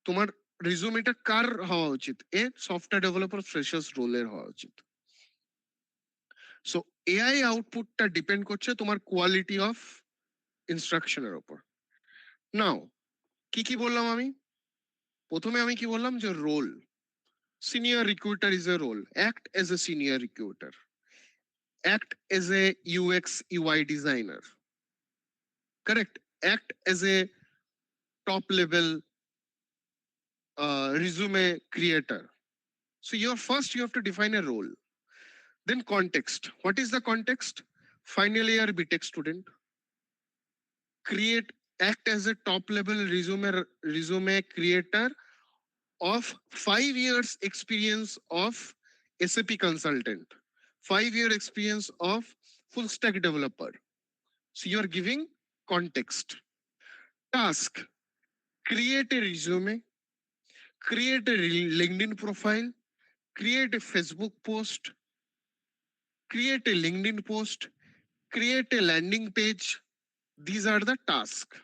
তোমার রিজুমেটা কার হওয়া উচিত? এ software developer freshers রোলের হওয়া উচিত। So AI আউটপুটটা depend করছে তোমার quality of ইনস্ট্রাকশনের উপর। নাও কি কি বললাম আমি? প্রথমে আমি কি বললাম? যে role, senior recruiter is a role, act as a senior recruiter, act as a UX UI designer, correct? Act as a top level resume creator. So you have to define a role. Then context. What is the context? Final year BTech student. Act as a top level resume creator of 5 years experience of SAP consultant, 5-year experience of full stack developer. So you are giving context. Task. Create a resume, create a LinkedIn profile, create a Facebook post, create a LinkedIn post, create a landing page. These are the tasks.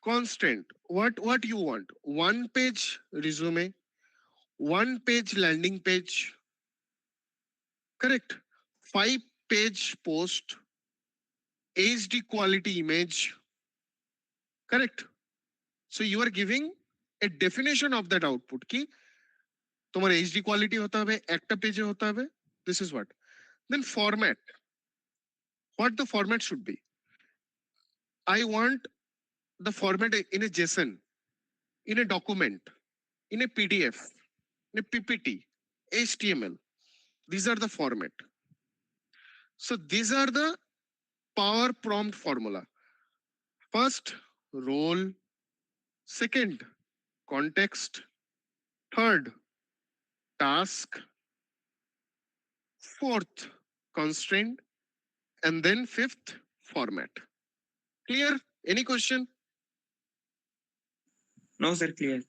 Constant. What you want? One page resume, one page landing page, correct? 5-page post, HD quality image, correct? So you are giving a definition of that output. কি তোমার HD quality হতে হবে, একটা পেজে হতে হবে। This is what. Then format. What the format should be? I want the format in a JSON, in a document, in a PDF, in a PPT, HTML. These are the format. So these are the power prompt formula. First, role. Second, context. Third, task. Fourth, constraint. And then fifth, format. Clear? Any question? No, sir, clear.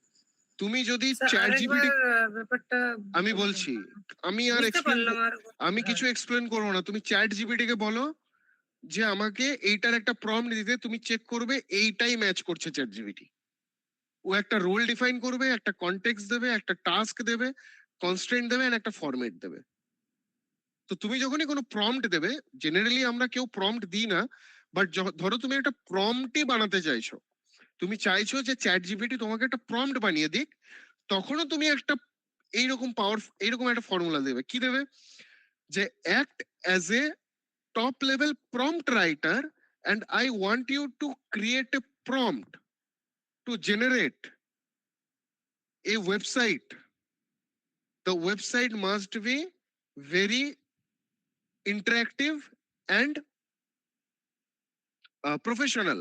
তুমি যদি sir chat আরেকবার GPT, ব্যাপারটা আমি বলছি, আমি আর বুঝতে explain, পারলাম আর আমি কিছু এক্সপ্লেন করবো না। তুমি চ্যাট জিপিটি কে বলো যে আমাকে এইটার একটা প্রম্পট দিতে, তুমি চেক করবে এইটাই ম্যাচ করছে চ্যাট জিপিটি। ও একটা রোল ডিফাইন করবে, একটা কনটেক্সট দেবে, একটা টাস্ক দেবে, কনস্ট্রেন্ট দেবে, আর একটা ফরম্যাট দেবে। তো তুমি যখনই কোনো প্রম্পট দেবে, জেনারেলি আমরা কেউ প্রম্পট দিই না, বাট ধরো তুমি একটা প্রম্পটই বানাতে চাইছো, তুমি চাইছো যে চ্যাট জিপিটি তোমাকে একটা প্রম্পট বানিয়ে দিক, তখনও তুমি একটা এইরকম একটা ফর্মুলা দেবে। কি দেবে? যে act as A top level prompt writer and I want you to create a prompt to generate a website. The website must be very interactive and professional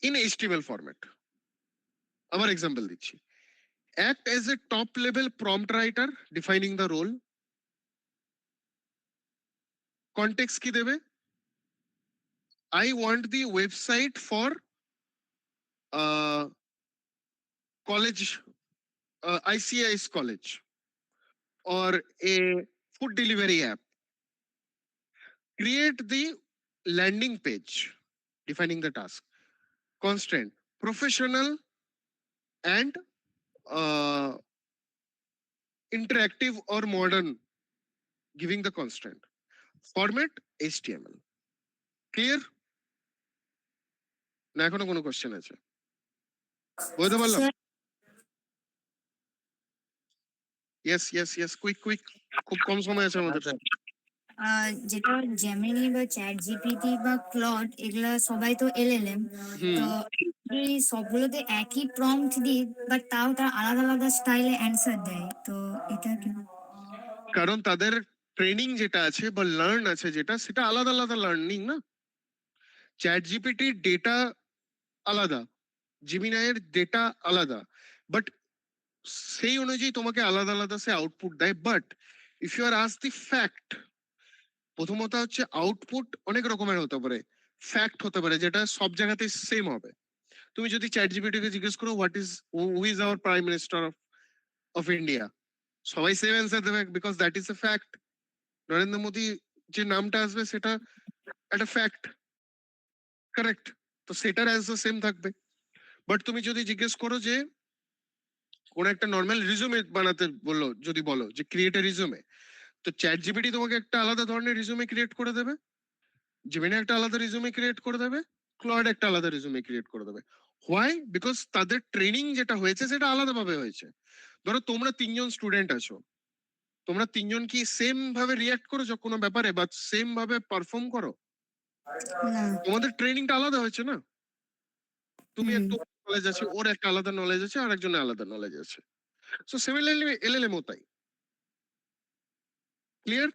in HTML format. Our example দিচ্ছি, act as a top level prompt writer, defining the role. Context কি দেবে? I want the website for college, ICIS college or a food delivery app. create the landing page defining the task, constraint, professional and interactive or modern, giving the constraint, format HTML. Clear? না এখনো কোনো question আছে? বলতে পারলাম? Sir, yes quick খুব কম সময় আছে আমাদের। যেটা জেমিনি বা চ্যাট জিপিটি বা ক্লড এগুলা সবাই তো এলএলএম, তো এই সবগুলোতে একই প্রম্পট দিই বাট তাও তারা আলাদা আলাদা স্টাইলে অ্যান্সার দেয়, তো এটা কি? কারণ তাদের ট্রেনিং যেটা আছে বা লার্ন আছে যেটা, সেটা আলাদা আলাদা লার্নিং না। চ্যাট জিপিটির ডেটা আলাদা, জিমিনাইয়ের ডেটা আলাদা, বাট সেই অনুযায়ী তোমাকে আলাদা আলাদা সে আউটপুট দেয়। But if you are as the fact, প্রথমত হচ্ছে আউটপুট অনেক রকমের হতে পারে, ফ্যাক্ট হতে পারে যেটা সব জায়গাতে সেম হবে। তুমি যদি চ্যাট জিপিটিকে জিজ্ঞেস করো what is who is our prime minister of India, সবাই সেম অ্যান্সার দেবে, because that is a fact. Narendra Modi যে নামটা আসবে সেটা একটা ফ্যাক্ট, কারেক্ট? তো সেটার অ্যান্সার সেম থাকবে। বাট তুমি যদি জিজ্ঞেস করো যে কোন একটা নর্মাল রিজুমে বানাতে বললো, যদি বলো যে ক্রিয়েট এ রিজুমে, তো চ্যাট জিপিটি তোমাকে একটা আলাদা ধরনের রিজুমে ক্রিয়েট করে দেবে, জিমিনি একটা আলাদা রিজুমে ক্রিয়েট করে দেবে, ক্লড একটা আলাদা রিজুমে ক্রিয়েট করে দেবে। হোয়াই? বিকজ তাদের ট্রেনিং যেটা হয়েছে সেটা আলাদাভাবে হয়েছে। ধরো তোমরা তিনজন স্টুডেন্ট আছো, তোমরা তিনজন কি সেম ভাবে রিয়াক্ট করো কোনো ব্যাপারে বা সেম ভাবে পারফর্ম করো? না। তোমাদের ট্রেনিংটা আলাদা হয়েছে না। তুমি হুম। একটা নলেজ আছে, ওর একটা আলাদা নলেজ আছে, আর একজনের আলাদা নলেজ আছে। সো সিমিলারলি এলএলএম ও তাই। ক্লিয়ার?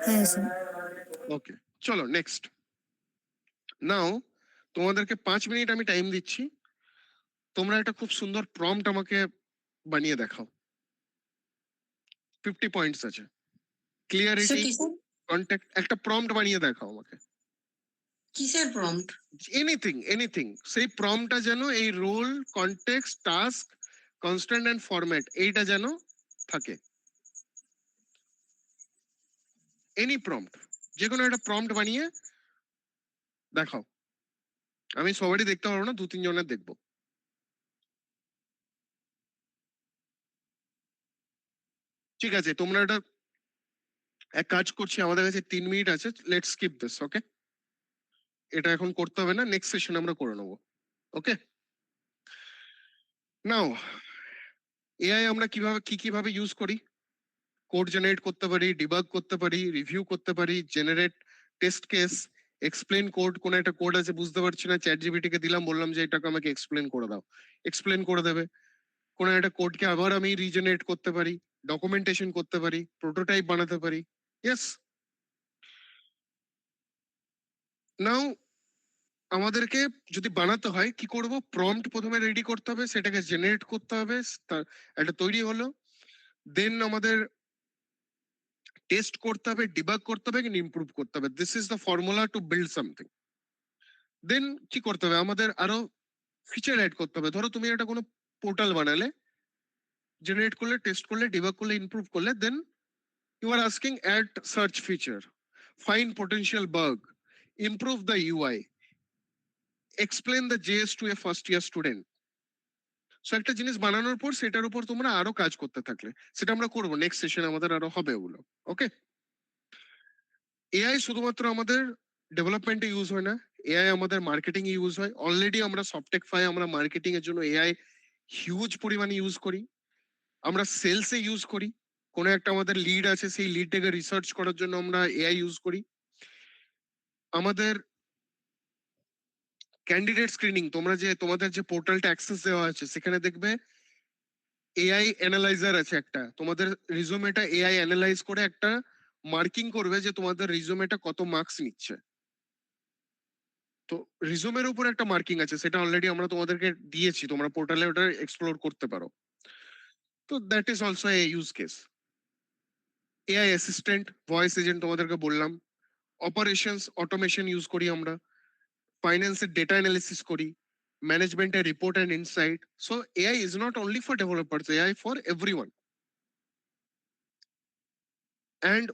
হ্যাঁ স্যার। ওকে, চলো নেক্সট। নাও তোমাদেরকে 5 মিনিট আমি টাইম দিচ্ছি, তোমরা একটা খুব সুন্দর প্রম্পট আমাকে বানিয়ে দেখাও। 50 পয়েন্টস আছে। ক্লিয়ারিটি, কন্টেক্ট, একটা প্রম্পট বানিয়ে দেখাও আমাকে। কিসের প্রম্পট? এনিথিং সেই প্রম্পটটা যেন এই role, context, task, constant and format এইটা যেন থাকে। এনি প্রম্পট, যে কোনো একটা প্রম্পট বানিয়ে দেখাও। আমি সবারই দেখতে পারবো না, 2-3 জনের দেখবো। ঠিক আছে, তোমরা এটা এক কাজ করছি, আমাদের কাছে 3 মিনিট আছে, লেটস স্কিপ দিস। ওকে, এটা এখন করতে হবে না, নেক্সট সেশন আমরা করে নেবো। ওকে, নাও এআই আমরা কিভাবে ইউজ করি? কোড জেনারেট করতে পারি, ডিবাগ করতে পারি, রিভিউ করতে পারি, generate test case, explain code. কোন একটা কোড আছে বুঝতে পারছি না, চ্যাট জিপিটি কে দিলাম, বললাম যে এটাকে আমাকে এক্সপ্লেন করে দাও, এক্সপ্লেন করে দেবে। কোন একটা কোডকে আবার আমি রিজেনারেট করতে পারি, ডকুমেন্টেশন করতে পারি, প্রোটোটাইপ বানাতে পারি। ইয়েস, নাও আমাদেরকে যদি বানাতে হয় কি করব? প্রম্পট প্রথমে রেডি করতে হবে, সেটাকে জেনারেট করতে হবে, একটা তৈরি হলো, দেন আমাদের টেস্ট করতে হবে, ডিবাগ করতে হবে, ইমপ্রুভ করতে হবে। This is the formula to build something. Then কি করতে হবে? আমাদের আরো ফিচার অ্যাড করতে হবে। ধরো তুমি একটা কোনো পোর্টাল বানালে, জেনারেট করলে, টেস্ট করলে, ডিবাগ করলে, ইমপ্রুভ করলে, then you are asking add search feature, find potential bug, improve the UI, explain the JS to a first year student. So একটা জিনিস বানানোর পর সেটার উপর তোমরা আরো কাজ করতে থাকলে, সেটা আমরা করবো নেক্সট সেশনে, আমাদের আরো হবে ওগুলো। ওকে, এআই শুধুমাত্র আমাদের ডেভেলপমেন্টে ইউজ হয় না, এআই আমাদের মার্কেটিং এ ইউজ হয়। অলরেডি আমরা সফটেকফাই আমরা মার্কেটিং এর জন্য এআই হিউজ পরিমাণে ইউজ করি। আমরা সেলসে ইউজ করি, কোনো একটা আমাদের লিড আছে, সেই লিডটাকে রিসার্চ করার জন্য আমরা এআই ইউজ করি। আমাদের ক্যান্ডিডেট স্ক্রিনিং, তোমাদের যে পোর্টালটা অ্যাক্সেস দেওয়া আছে, সেখানে দেখবে এআই অ্যানালাইজার আছে একটা, তোমাদের রিজুমেটা এআই অ্যানালাইজ করে একটা মার্কিং করবে যে তোমাদের রিজুমেটা কত মার্কস নিচ্ছে। তো রিজুমের উপর একটা মার্কিং আছে, সেটা অলরেডি আমরা তোমাদেরকে দিয়েছি, তোমরা পোর্টালে ওটা এক্সপ্লোর করতে পারো। তো that is also A use case. AI assistant, voice agent তোমাদেরকে বললাম। অপারেশনস অটোমেশন ইউজ করি আমরা, ফাইন্যান্সের ডেটা অ্যানালিসিস করি, ম্যানেজমেন্টের report and insight. So AI is not only for developers, AI for everyone. And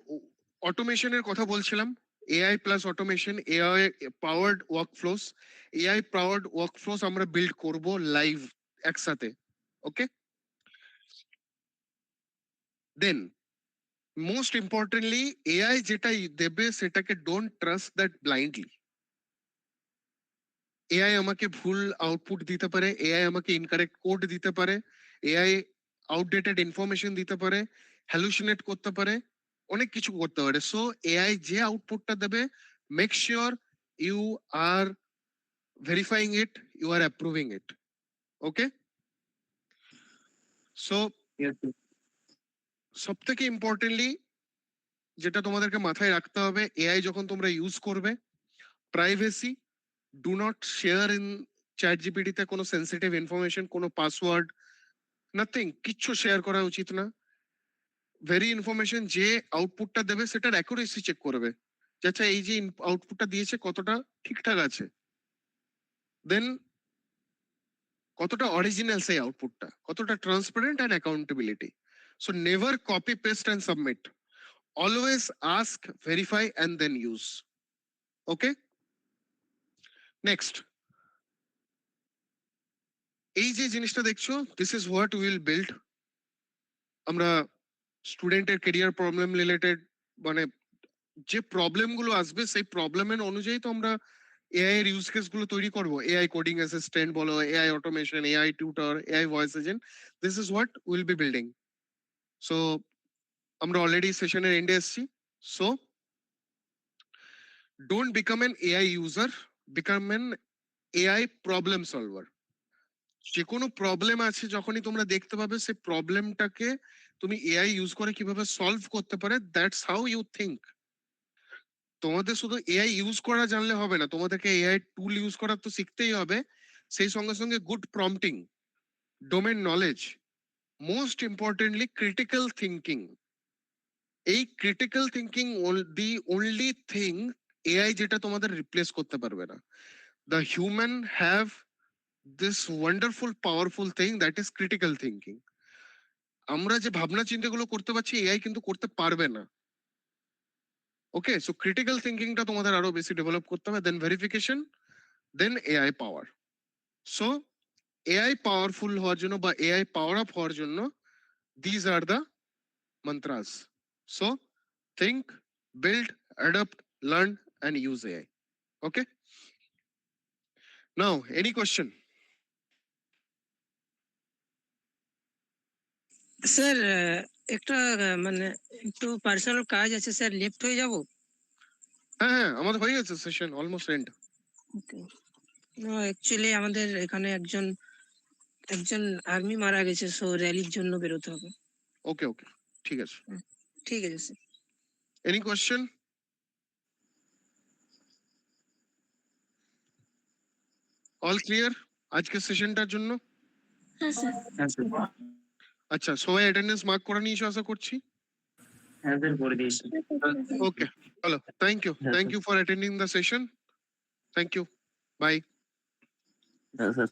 অটোমেশনের কথা বলছিলাম, AI plus automation, AI powered workflows, AI powered workflows আমরা বিল্ড করব লাইভ একসাথে। ওকে, দেন মোস্ট ইম্পর্টেন্টলি এআই যেটা দেবে সেটাকে don't trust that blindly. AI আমাকে ভুল আউটপুট দিতে পারে, এআই আমাকে ইনকারেক্ট কোড দিতে পারে, এআই আউটডেটেড ইনফরমেশন দিতে পারে, হ্যালুসিনেট করতে পারে, অনেক কিছু করতে পারে। সো এআই যে আউটপুটটা দেবে, make sure you are verifying it, you are approving it. Okay, so Yes, sir. সব থেকে ইম্পর্টেন্টলি যেটা তোমাদেরকে মাথায় রাখতে হবে, এআই যখন তোমরা ইউজ করবে, privacy, do not share in chat জিপিটিতে কোনো সেন্সিটিভ ইনফরমেশন, কোনো পাসওয়ার্ড, নাথিং, কিচ্ছু শেয়ার করা উচিত না। ভেরি ইনফরমেশন যে আউটপুটটা দেবে সেটার অ্যাকুরেসি চেক করবে, যে আচ্ছা এই যে আউটপুটটা দিয়েছে কতটা ঠিকঠাক আছে, দেন কতটা অরিজিনাল সেই আউটপুটটা, কতটা transparent and accountability. So never copy paste and submit, always ask, verify and then use. Okay, next, এই যে জিনিসটা দেখছো, this is what will build. আমরা স্টুডেন্টের কেরিয়ার প্রবলেম রিলেটেড, মানে যে প্রবলেম গুলো আসবে সেই প্রবলেমের অনুযায়ী তো আমরা এআই এর ইউজ কেস গুলো তৈরি করব। এআই কোডিং অ্যাসিস্ট্যান্ট বলো, AI automation, AI tutor, AI voice agent, this is what will be building. So আমরা অলরেডি সেশনের এন্ডে এসেছি। So don't become N AI user, become N AI problem solver. যে কোনো প্রবলেম আছে যখনই তোমরা দেখতে পাবে, সেই প্রবলেমটাকে তুমি এআই ইউজ করে কিভাবে সলভ করতে পারে, দ্যাটস হাউ ইউ থিঙ্ক। তোমাদের শুধু এআই ইউজ করা জানলে হবে না, তোমাদেরকে এআই টুল ইউজ করা তো শিখতেই হবে। সেই সঙ্গে সঙ্গে good prompting, domain knowledge, most importantly critical thinking. এই critical thinking the only thing AI যেটা তোমাদের রিপ্লেস করতে পারবে না। The human have this wonderful powerful thing, that is critical thinking. আমরা যে ভাবনা চিন্তাগুলো করতে পারছি, এআই কিন্তু করতে পারবে না। ওকে, সো ক্রিটিক্যাল থিঙ্কিংটা তোমাদের আরো বেশি ডেভেলপ করতে হবে, then verification, then AI power. So AI powerful হওয়ার জন্য বা এআই পাওয়ার আপ হওয়ার জন্য, these are the mantras. So think, build, adapt, learn and use AI. Okay, now any question? Sir একটা মানে একটু পার্সোনাল কাজ আছে স্যার, লেফট হয়ে যাব। হ্যাঁ হ্যাঁ, আমাদের হয়ে গেছে session almost and. Okay, actually আমাদের এখানে একজন আর্মি মারা গেছে, সো র্যালির জন্য বেরোতে হবে। ওকে ওকে, ঠিক আছে। ঠিক আছে sir. Any question? All clear আজকের সেশনটার জন্য? হ্যাঁ স্যার। হ্যাঁ স্যার, আচ্ছা, সবাই অ্যাটেন্ডেন্স মার্ক করে নিয়েছো আশা করছি। হ্যাঁ স্যার করে দিয়েছি। ওকে, চলো, thank you for attending the session. Thank you, bye. Sir